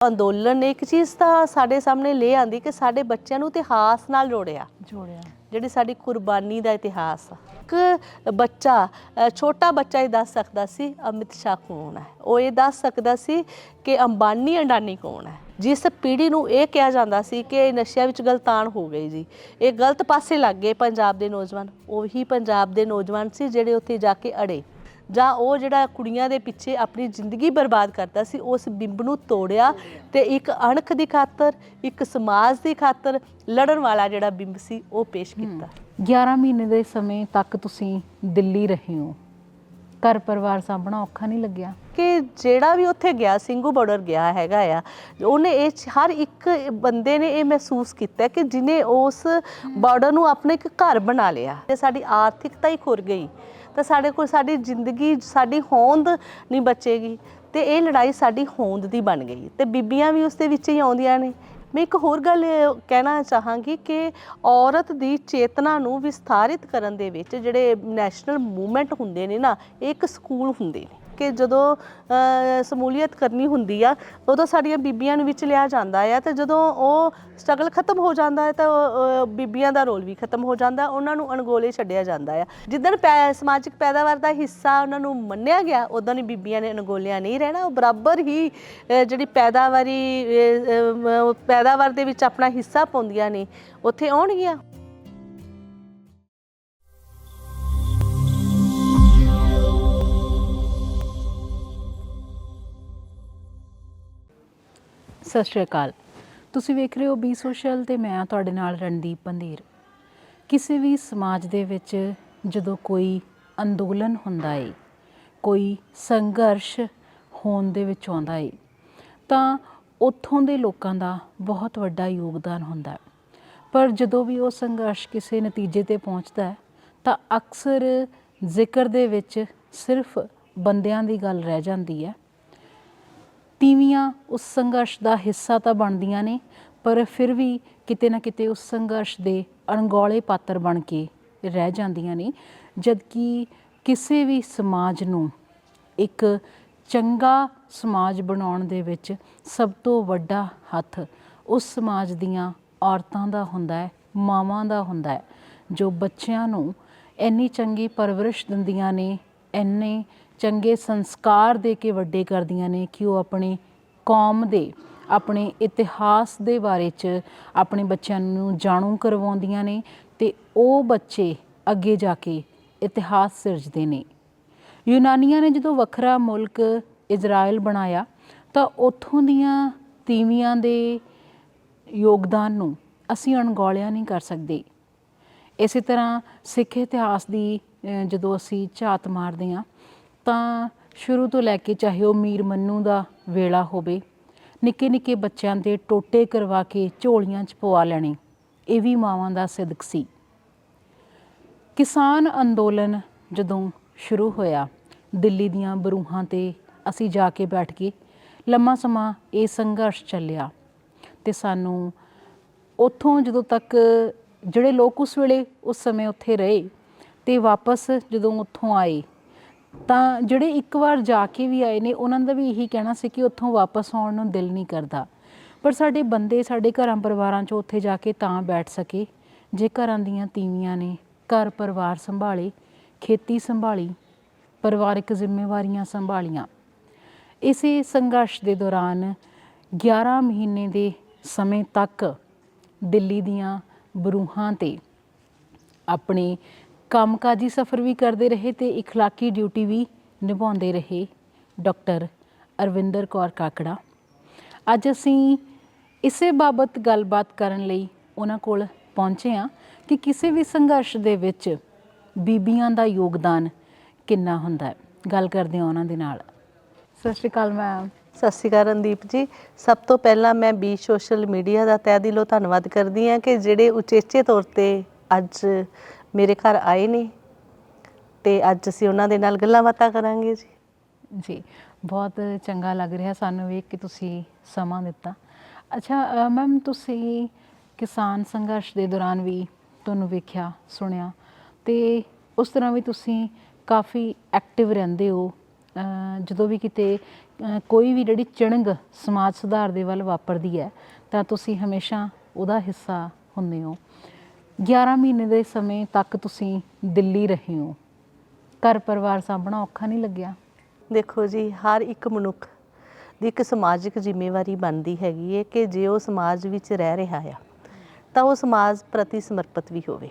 ਅੰਦੋਲਨ ਨੇ ਇੱਕ ਚੀਜ਼ ਤਾਂ ਸਾਡੇ ਸਾਹਮਣੇ ਲੈ ਆਂਦੀ ਕਿ ਸਾਡੇ ਬੱਚਿਆਂ ਨੂੰ ਇਤਿਹਾਸ ਨਾਲ ਜੋੜਿਆ ਜਿਹੜੀ ਸਾਡੀ ਕੁਰਬਾਨੀ ਦਾ ਇਤਿਹਾਸ ਆ। ਇੱਕ ਬੱਚਾ ਛੋਟਾ ਬੱਚਾ ਇਹ ਦੱਸ ਸਕਦਾ ਸੀ ਅਮਿਤ ਸ਼ਾਹ ਕੌਣ ਹੈ, ਉਹ ਇਹ ਦੱਸ ਸਕਦਾ ਸੀ ਕਿ ਅੰਬਾਨੀ ਅਡਾਨੀ ਕੌਣ ਹੈ। ਜਿਸ ਪੀੜ੍ਹੀ ਨੂੰ ਇਹ ਕਿਹਾ ਜਾਂਦਾ ਸੀ ਕਿ ਨਸ਼ਿਆਂ ਵਿੱਚ ਗਲਤਾਨ ਹੋ ਗਈ ਜੀ, ਇਹ ਗਲਤ ਪਾਸੇ ਲੱਗ ਗਏ ਪੰਜਾਬ ਦੇ ਨੌਜਵਾਨ, ਉਹੀ ਪੰਜਾਬ ਦੇ ਨੌਜਵਾਨ ਸੀ ਜਿਹੜੇ ਉੱਥੇ ਜਾ ਕੇ ਅੜੇ, ਜਾਂ ਉਹ ਜਿਹੜਾ ਕੁੜੀਆਂ ਦੇ ਪਿੱਛੇ ਆਪਣੀ ਜ਼ਿੰਦਗੀ ਬਰਬਾਦ ਕਰਦਾ ਸੀ, ਉਸ ਬਿੰਬ ਨੂੰ ਤੋੜਿਆ ਤੇ ਇੱਕ ਅਣਖ ਦੀ ਖਾਤਰ, ਇੱਕ ਸਮਾਜ ਦੀ ਖਾਤਰ ਲੜਨ ਵਾਲਾ ਜਿਹੜਾ ਬਿੰਬ ਸੀ ਉਹ ਪੇਸ਼ ਕੀਤਾ। 11 ਮਹੀਨੇ ਦੇ ਸਮੇਂ ਤੱਕ ਤੁਸੀਂ ਦਿੱਲੀ ਰਹੇ ਹੋ, ਘਰ ਪਰਿਵਾਰ ਸਾਂਭਣਾ ਔਖਾ ਨਹੀਂ ਲੱਗਿਆ? ਕਿ ਜਿਹੜਾ ਵੀ ਉੱਥੇ ਗਿਆ, ਸਿੰਘੂ ਬਾਰਡਰ ਗਿਆ ਹੈਗਾ ਆ, ਉਹਨੇ ਇਹ ਹਰ ਇੱਕ ਬੰਦੇ ਨੇ ਇਹ ਮਹਿਸੂਸ ਕੀਤਾ ਕਿ ਜਿਹਨੇ ਉਸ ਬਾਰਡਰ ਨੂੰ ਆਪਣਾ ਇੱਕ ਘਰ ਬਣਾ ਲਿਆ ਤੇ ਸਾਡੀ ਆਰਥਿਕਤਾ ਹੀ ਖੁਰ ਗਈ ਤਾਂ ਸਾਡੇ ਕੋਲ ਸਾਡੀ ਜ਼ਿੰਦਗੀ, ਸਾਡੀ ਹੋਂਦ ਨਹੀਂ ਬਚੇਗੀ। ਤੇ ਇਹ ਲੜਾਈ ਸਾਡੀ ਹੋਂਦ ਦੀ ਬਣ ਗਈ ਤੇ ਬੀਬੀਆਂ ਵੀ ਉਸ ਦੇ ਵਿੱਚ ਹੀ ਆਉਂਦੀਆਂ ਨੇ। ਮੈਂ ਇੱਕ ਹੋਰ ਗੱਲ ਕਹਿਣਾ ਚਾਹਾਂਗੀ ਕਿ ਔਰਤ ਦੀ ਚੇਤਨਾ ਨੂੰ ਵਿਸਥਾਰਿਤ ਕਰਨ ਦੇ ਵਿੱਚ ਜਿਹੜੇ ਨੈਸ਼ਨਲ ਮੂਵਮੈਂਟ ਹੁੰਦੇ ਨੇ ਨਾ, ਇਹ ਇੱਕ ਸਕੂਲ ਹੁੰਦੇ ਨੇ ਕਿ ਜਦੋਂ ਸਮੂਲੀਅਤ ਕਰਨੀ ਹੁੰਦੀ ਆ ਉਦੋਂ ਸਾਡੀਆਂ ਬੀਬੀਆਂ ਨੂੰ ਵਿੱਚ ਲਿਆ ਜਾਂਦਾ ਆ, ਤੇ ਜਦੋਂ ਉਹ ਸਟਰਗਲ ਖਤਮ ਹੋ ਜਾਂਦਾ ਹੈ ਤਾਂ ਬੀਬੀਆਂ ਦਾ ਰੋਲ ਵੀ ਖਤਮ ਹੋ ਜਾਂਦਾ, ਉਹਨਾਂ ਨੂੰ ਅਣਗੌਲੇ ਛੱਡਿਆ ਜਾਂਦਾ ਆ। ਜਿੱਦਣ ਸਮਾਜਿਕ ਪੈਦਾਵਾਰ ਦਾ ਹਿੱਸਾ ਉਹਨਾਂ ਨੂੰ ਮੰਨਿਆ ਗਿਆ, ਉਦੋਂ ਹੀ ਬੀਬੀਆਂ ਨੇ ਅਣਗੌਲਿਆਂ ਨਹੀਂ ਰਹਿਣਾ, ਉਹ ਬਰਾਬਰ ਹੀ ਜਿਹੜੀ ਪੈਦਾਵਾਰ ਦੇ ਵਿੱਚ ਆਪਣਾ ਹਿੱਸਾ ਪਾਉਂਦੀਆਂ ਨੇ, ਉੱਥੇ ਆਉਣਗੀਆਂ। ਸਤਿ ਸ਼੍ਰੀ ਅਕਾਲ, ਤੁਸੀਂ ਵੇਖ ਰਹੇ ਹੋ ਬੀ ਸੋਸ਼ਲ ਤੇ ਮੈਂ ਤੁਹਾਡੇ ਨਾਲ ਰਣਦੀਪ ਪੰਧੇਰ। ਕਿਸੇ ਵੀ ਸਮਾਜ ਦੇ ਵਿੱਚ ਜਦੋਂ ਕੋਈ ਅੰਦੋਲਨ ਹੁੰਦਾ ਏ, ਕੋਈ ਸੰਘਰਸ਼ ਹੋਣ ਦੇ ਵਿੱਚ ਆਉਂਦਾ ਏ, ਤਾਂ ਉੱਥੋਂ ਦੇ ਲੋਕਾਂ ਦਾ ਬਹੁਤ ਵੱਡਾ ਯੋਗਦਾਨ ਹੁੰਦਾ ਹੈ। ਪਰ ਜਦੋਂ ਵੀ ਉਹ ਸੰਘਰਸ਼ ਕਿਸੇ ਨਤੀਜੇ 'ਤੇ ਪਹੁੰਚਦਾ ਹੈ ਤਾਂ ਅਕਸਰ ਜ਼ਿਕਰ ਦੇ ਵਿੱਚ ਸਿਰਫ ਬੰਦਿਆਂ ਦੀ ਗੱਲ ਰਹਿ ਜਾਂਦੀ ਹੈ। ਤੀਵੀਆਂ ਉਸ ਸੰਘਰਸ਼ ਦਾ ਹਿੱਸਾ ਤਾਂ ਬਣਦੀਆਂ ਨੇ, ਪਰ ਫਿਰ ਵੀ ਕਿਤੇ ਨਾ ਕਿਤੇ ਉਸ ਸੰਘਰਸ਼ ਦੇ ਅਣਗੌਲੇ ਪਾਤਰ ਬਣ ਕੇ ਰਹਿ ਜਾਂਦੀਆਂ ਨੇ। ਜਦਕਿ ਕਿਸੇ ਵੀ ਸਮਾਜ ਨੂੰ ਇੱਕ ਚੰਗਾ ਸਮਾਜ ਬਣਾਉਣ ਦੇ ਵਿੱਚ ਸਭ ਤੋਂ ਵੱਡਾ ਹੱਥ ਉਸ ਸਮਾਜ ਦੀਆਂ ਔਰਤਾਂ ਦਾ ਹੁੰਦਾ ਹੈ, ਮਾਵਾਂ ਦਾ ਹੁੰਦਾ ਹੈ, ਜੋ ਬੱਚਿਆਂ ਨੂੰ ਇੰਨੀ ਚੰਗੀ ਪਰਵਰਿਸ਼ ਦਿੰਦੀਆਂ ਨੇ, ਇੰਨੇ ਚੰਗੇ ਸੰਸਕਾਰ ਦੇ ਕੇ ਵੱਡੇ ਕਰਦੀਆਂ ਨੇ ਕਿ ਉਹ ਆਪਣੀ ਕੌਮ ਦੇ, ਆਪਣੇ ਇਤਿਹਾਸ ਦੇ ਬਾਰੇ 'ਚ ਆਪਣੇ ਬੱਚਿਆਂ ਨੂੰ ਜਾਣੂ ਕਰਵਾਉਂਦੀਆਂ ਨੇ ਤੇ ਉਹ ਬੱਚੇ ਅੱਗੇ ਜਾ ਕੇ ਇਤਿਹਾਸ ਸਿਰਜਦੇ ਨੇ। ਯੂਨਾਨੀਆਂ ਨੇ ਜਦੋਂ ਵੱਖਰਾ ਮੁਲਕ ਇਜ਼ਰਾਈਲ ਬਣਾਇਆ ਤਾਂ ਉੱਥੋਂ ਦੀਆਂ ਤੀਵੀਆਂ ਦੇ ਯੋਗਦਾਨ ਨੂੰ ਅਸੀਂ ਅਣਗੌਲਿਆ ਨਹੀਂ ਕਰ ਸਕਦੇ। ਇਸੇ ਤਰ੍ਹਾਂ ਸਿੱਖ ਇਤਿਹਾਸ ਦੀ ਜਦੋਂ ਅਸੀਂ ਝਾਤ ਮਾਰਦੇ ਹਾਂ ਤਾਂ ਸ਼ੁਰੂ ਤੋਂ ਲੈ ਕੇ, ਚਾਹੇ ਉਹ ਮੀਰ ਮੰਨੂ ਦਾ ਵੇਲਾ ਹੋਵੇ, ਨਿੱਕੇ ਨਿੱਕੇ ਬੱਚਿਆਂ ਦੇ ਟੋਟੇ ਕਰਵਾ ਕੇ ਝੋਲੀਆਂ 'ਚ ਪਵਾ ਲੈਣੇ, ਇਹ ਵੀ ਮਾਵਾਂ ਦਾ ਸਿਦਕ ਸੀ। ਕਿਸਾਨ ਅੰਦੋਲਨ ਜਦੋਂ ਸ਼ੁਰੂ ਹੋਇਆ, ਦਿੱਲੀ ਦੀਆਂ ਬਰੂਹਾਂ 'ਤੇ ਅਸੀਂ ਜਾ ਕੇ ਬੈਠ ਕੇ ਲੰਮਾ ਸਮਾਂ ਇਹ ਸੰਘਰਸ਼ ਚੱਲਿਆ ਤੇ ਸਾਨੂੰ ਉੱਥੋਂ ਜਦੋਂ ਤੱਕ ਜਿਹੜੇ ਲੋਕ ਉਸ ਵੇਲੇ ਉਸ ਸਮੇਂ ਉੱਥੇ ਰਹੇ ਤੇ ਵਾਪਸ ਜਦੋਂ ਉੱਥੋਂ ਆਏ ਤਾਂ ਜਿਹੜੇ ਇੱਕ ਵਾਰ ਜਾ ਕੇ ਵੀ ਆਏ ਨੇ, ਉਹਨਾਂ ਦਾ ਵੀ ਇਹੀ ਕਹਿਣਾ ਸੀ ਕਿ ਉੱਥੋਂ ਵਾਪਸ ਆਉਣ ਨੂੰ ਦਿਲ ਨਹੀਂ ਕਰਦਾ। ਪਰ ਸਾਡੇ ਬੰਦੇ ਸਾਡੇ ਘਰਾਂ ਪਰਿਵਾਰਾਂ 'ਚ ਉੱਥੇ ਜਾ ਕੇ ਤਾਂ ਬੈਠ ਸਕੇ ਜੇ ਘਰਾਂ ਦੀਆਂ ਤੀਵੀਆਂ ਨੇ ਘਰ ਪਰਿਵਾਰ ਸੰਭਾਲੇ, ਖੇਤੀ ਸੰਭਾਲੀ, ਪਰਿਵਾਰਿਕ ਜ਼ਿੰਮੇਵਾਰੀਆਂ ਸੰਭਾਲੀਆਂ। ਇਸੇ ਸੰਘਰਸ਼ ਦੇ ਦੌਰਾਨ 11 ਮਹੀਨੇ ਦੇ ਸਮੇਂ ਤੱਕ ਦਿੱਲੀ ਦੀਆਂ ਬਰੂਹਾਂ 'ਤੇ ਆਪਣੇ ਕੰਮਕਾਜੀ ਸਫ਼ਰ ਵੀ ਕਰਦੇ ਰਹੇ ਤੇ ਇਖਲਾਕੀ ਡਿਊਟੀ ਵੀ ਨਿਭਾਉਂਦੇ ਰਹੇ ਡਾਕਟਰ ਅਰਵਿੰਦਰ ਕੌਰ ਕਾਕੜਾ। ਅੱਜ ਅਸੀਂ ਇਸੇ ਬਾਬਤ ਗੱਲਬਾਤ ਕਰਨ ਲਈ ਉਹਨਾਂ ਕੋਲ ਪਹੁੰਚੇ ਹਾਂ ਕਿ ਕਿਸੇ ਵੀ ਸੰਘਰਸ਼ ਦੇ ਵਿੱਚ ਬੀਬੀਆਂ ਦਾ ਯੋਗਦਾਨ ਕਿੰਨਾ ਹੁੰਦਾ ਹੈ। ਗੱਲ ਕਰਦੇ ਹਾਂ ਉਹਨਾਂ ਦੇ ਨਾਲ। ਸਤਿ ਸ਼੍ਰੀ ਅਕਾਲ ਮੈਮ। ਸਤਿ ਸ਼੍ਰੀ ਅਕਾਲ ਰਣਦੀਪ ਜੀ। ਸਭ ਤੋਂ ਪਹਿਲਾਂ ਮੈਂ ਬੀ ਸੋਸ਼ਲ ਮੀਡੀਆ ਦਾ ਤਹਿ ਦਿਲੋਂ ਧੰਨਵਾਦ ਕਰਦੀ ਹਾਂ ਕਿ ਜਿਹੜੇ ਉਚੇਚੇ ਤੌਰ 'ਤੇ ਅੱਜ ਮੇਰੇ ਘਰ ਆਏ ਨੇ ਤੇ ਅੱਜ ਅਸੀਂ ਉਹਨਾਂ ਦੇ ਨਾਲ ਗੱਲਾਂ ਬਾਤਾਂ ਕਰਾਂਗੇ ਜੀ। ਜੀ, ਬਹੁਤ ਚੰਗਾ ਲੱਗ ਰਿਹਾ ਸਾਨੂੰ ਵੇਖ ਕੇ ਤੁਸੀਂ ਸਮਾਂ ਦਿੱਤਾ। ਅੱਛਾ ਮੈਮ, ਤੁਸੀਂ ਕਿਸਾਨ ਸੰਘਰਸ਼ ਦੇ ਦੌਰਾਨ ਵੀ ਤੁਹਾਨੂੰ ਵੇਖਿਆ ਸੁਣਿਆ ਤੇ ਉਸ ਤਰ੍ਹਾਂ ਵੀ ਤੁਸੀਂ ਕਾਫੀ ਐਕਟਿਵ ਰਹਿੰਦੇ ਹੋ ਜਦੋਂ ਵੀ ਕਿਤੇ ਕੋਈ ਵੀ ਜਿਹੜੀ ਚਿਣਗ ਸਮਾਜ ਸੁਧਾਰ ਦੇ ਵੱਲ ਵਾਪਰਦੀ ਹੈ ਤਾਂ ਤੁਸੀਂ ਹਮੇਸ਼ਾ ਉਹਦਾ ਹਿੱਸਾ ਹੁੰਦੇ ਹੋ। 11 ਮਹੀਨੇ ਦੇ ਸਮੇਂ ਤੱਕ ਤੁਸੀਂ ਦਿੱਲੀ ਰਹੇ ਹੋ, ਘਰ ਪਰਿਵਾਰ ਸਾਂਭਣਾ ਔਖਾ ਨਹੀਂ ਲੱਗਿਆ? ਦੇਖੋ ਜੀ, ਹਰ ਇੱਕ ਮਨੁੱਖ ਦੀ ਇੱਕ ਸਮਾਜਿਕ ਜ਼ਿੰਮੇਵਾਰੀ ਬਣਦੀ ਹੈਗੀ ਹੈ ਕਿ ਜੇ ਉਹ ਸਮਾਜ ਵਿੱਚ ਰਹਿ ਰਿਹਾ ਆ ਤਾਂ ਉਹ ਸਮਾਜ ਪ੍ਰਤੀ ਸਮਰਪਿਤ ਵੀ ਹੋਵੇ।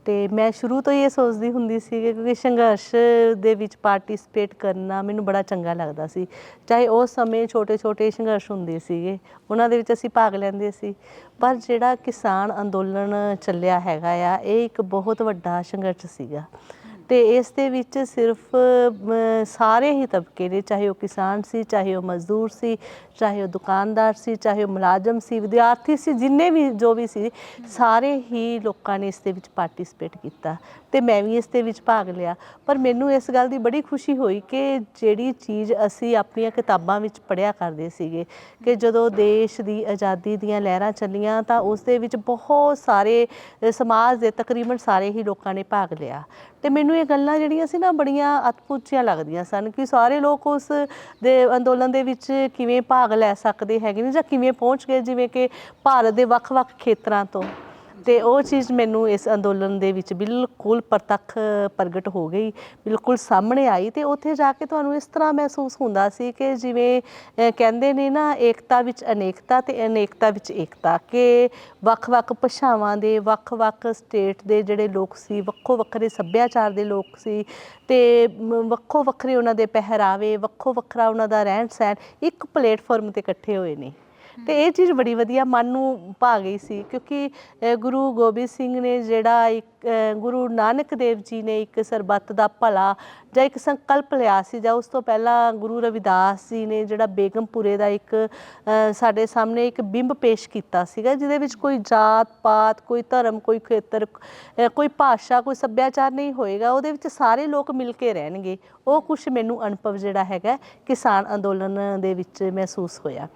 ਤੇ ਮੈਂ ਸ਼ੁਰੂ ਤੋਂ ਹੀ ਇਹ ਸੋਚਦੀ ਹੁੰਦੀ ਸੀ ਕਿ ਕਿਉਂਕਿ ਸੰਘਰਸ਼ ਦੇ ਵਿੱਚ ਪਾਰਟਿਸਿਪੇਟ ਕਰਨਾ ਮੈਨੂੰ ਬੜਾ ਚੰਗਾ ਲੱਗਦਾ ਸੀ। ਚਾਹੇ ਉਸ ਸਮੇਂ ਛੋਟੇ ਛੋਟੇ ਸੰਘਰਸ਼ ਹੁੰਦੇ ਸੀਗੇ, ਉਹਨਾਂ ਦੇ ਵਿੱਚ ਅਸੀਂ ਭਾਗ ਲੈਂਦੇ ਸੀ। ਪਰ ਜਿਹੜਾ ਕਿਸਾਨ ਅੰਦੋਲਨ ਚੱਲਿਆ ਹੈਗਾ ਆ, ਇਹ ਇੱਕ ਬਹੁਤ ਵੱਡਾ ਸੰਘਰਸ਼ ਸੀਗਾ ਤੇ ਇਸ ਦੇ ਵਿੱਚ ਸਿਰਫ ਸਾਰੇ ਹੀ ਤਬਕੇ ਨੇ, ਚਾਹੇ ਉਹ ਕਿਸਾਨ ਸੀ, ਚਾਹੇ ਉਹ ਮਜ਼ਦੂਰ ਸੀ, ਚਾਹੇ ਉਹ ਦੁਕਾਨਦਾਰ ਸੀ, ਚਾਹੇ ਉਹ ਮੁਲਾਜ਼ਮ ਸੀ, ਵਿਦਿਆਰਥੀ ਸੀ, ਜਿੰਨੇ ਵੀ ਜੋ ਵੀ ਸੀ, ਸਾਰੇ ਹੀ ਲੋਕਾਂ ਨੇ ਇਸ ਦੇ ਵਿੱਚ ਪਾਰਟਿਸਿਪੇਟ ਕੀਤਾ ਤੇ ਮੈਂ ਵੀ ਇਸ ਦੇ ਵਿੱਚ ਭਾਗ ਲਿਆ। ਪਰ ਮੈਨੂੰ ਇਸ ਗੱਲ ਦੀ ਬੜੀ ਖੁਸ਼ੀ ਹੋਈ ਕਿ ਜਿਹੜੀ ਚੀਜ਼ ਅਸੀਂ ਆਪਣੀਆਂ ਕਿਤਾਬਾਂ ਵਿੱਚ ਪੜ੍ਹਿਆ ਕਰਦੇ ਸੀਗੇ ਕਿ ਜਦੋਂ ਦੇਸ਼ ਦੀ ਆਜ਼ਾਦੀ ਦੀਆਂ ਲਹਿਰਾਂ ਚੱਲੀਆਂ ਤਾਂ ਉਸ ਦੇ ਵਿੱਚ ਬਹੁਤ ਸਾਰੇ ਸਮਾਜ ਦੇ ਤਕਰੀਬਨ ਸਾਰੇ ਹੀ ਲੋਕਾਂ ਨੇ ਭਾਗ ਲਿਆ ਤੇ ਮੈਨੂੰ ਇਹ ਗੱਲਾਂ ਜਿਹੜੀਆਂ ਸੀ ਨਾ ਬੜੀਆਂ ਅਦਭੁਤ ਜਿਹੀਆਂ ਲੱਗਦੀਆਂ ਸਨ ਕਿ ਸਾਰੇ ਲੋਕ ਉਸ ਦੇ ਅੰਦੋਲਨ ਦੇ ਵਿੱਚ ਕਿਵੇਂ ਭਾਗ ਲੈ ਸਕਦੇ ਹੈਗੇ ਨੇ ਜਾਂ ਕਿਵੇਂ ਪਹੁੰਚ ਗਏ, ਜਿਵੇਂ ਕਿ ਭਾਰਤ ਦੇ ਵੱਖ-ਵੱਖ ਖੇਤਰਾਂ ਤੋਂ। ਤੇ ਉਹ ਚੀਜ਼ ਮੈਨੂੰ ਇਸ ਅੰਦੋਲਨ ਦੇ ਵਿੱਚ ਬਿਲਕੁਲ ਪ੍ਰਤੱਖ ਪ੍ਰਗਟ ਹੋ ਗਈ, ਬਿਲਕੁਲ ਸਾਹਮਣੇ ਆਈ ਤੇ ਉੱਥੇ ਜਾ ਕੇ ਤੁਹਾਨੂੰ ਇਸ ਤਰ੍ਹਾਂ ਮਹਿਸੂਸ ਹੁੰਦਾ ਸੀ ਕਿ ਜਿਵੇਂ ਕਹਿੰਦੇ ਨੇ ਨਾ, ਏਕਤਾ ਵਿੱਚ ਅਨੇਕਤਾ ਤੇ ਅਨੇਕਤਾ ਵਿੱਚ ਏਕਤਾ, ਕਿ ਵੱਖ-ਵੱਖ ਭਾਸ਼ਾਵਾਂ ਦੇ, ਵੱਖ-ਵੱਖ ਸਟੇਟ ਦੇ ਜਿਹੜੇ ਲੋਕ ਸੀ, ਵੱਖੋ ਵੱਖਰੇ ਸੱਭਿਆਚਾਰ ਦੇ ਲੋਕ ਸੀ ਤੇ ਵੱਖੋ ਵੱਖਰੇ ਉਹਨਾਂ ਦੇ ਪਹਿਰਾਵੇ, ਵੱਖੋ ਵੱਖਰਾ ਉਹਨਾਂ ਦਾ ਰਹਿਣ ਸਹਿਣ ਇੱਕ ਪਲੇਟਫਾਰਮ ਤੇ ਇਕੱਠੇ ਹੋਏ ਨੇ। ਤੇ ਇਹ ਚੀਜ਼ ਬੜੀ ਵਧੀਆ ਮਨ ਨੂੰ ਭਾ ਗਈ ਸੀ ਕਿਉਂਕਿ ਗੁਰੂ ਗੋਬਿੰਦ ਸਿੰਘ ਨੇ ਜਿਹੜਾ ਗੁਰੂ ਨਾਨਕ ਦੇਵ ਜੀ ਨੇ ਇੱਕ ਸਰਬੱਤ ਦਾ ਭਲਾ ਜਾਂ ਇੱਕ ਸੰਕਲਪ ਲਿਆ ਸੀ, ਜਾਂ ਉਸ ਤੋਂ ਪਹਿਲਾਂ ਗੁਰੂ ਰਵਿਦਾਸ ਜੀ ਨੇ ਜਿਹੜਾ ਬੇਗਮਪੁਰੇ ਦਾ ਇੱਕ ਸਾਡੇ ਸਾਹਮਣੇ ਇੱਕ ਬਿੰਬ ਪੇਸ਼ ਕੀਤਾ ਸੀਗਾ, ਜਿਹਦੇ ਵਿੱਚ ਕੋਈ ਜਾਤ ਪਾਤ, ਕੋਈ ਧਰਮ, ਕੋਈ ਖੇਤਰ, ਕੋਈ ਭਾਸ਼ਾ, ਕੋਈ ਸੱਭਿਆਚਾਰ ਨਹੀਂ ਹੋਏਗਾ, ਉਹਦੇ ਵਿੱਚ ਸਾਰੇ ਲੋਕ ਮਿਲ ਕੇ ਰਹਿਣਗੇ। ਉਹ ਕੁਛ ਮੈਨੂੰ ਅਨੁਭਵ ਜਿਹੜਾ ਹੈਗਾ ਕਿਸਾਨ ਅੰਦੋਲਨ ਦੇ ਵਿੱਚ ਮਹਿਸੂਸ ਹੋਇਆ।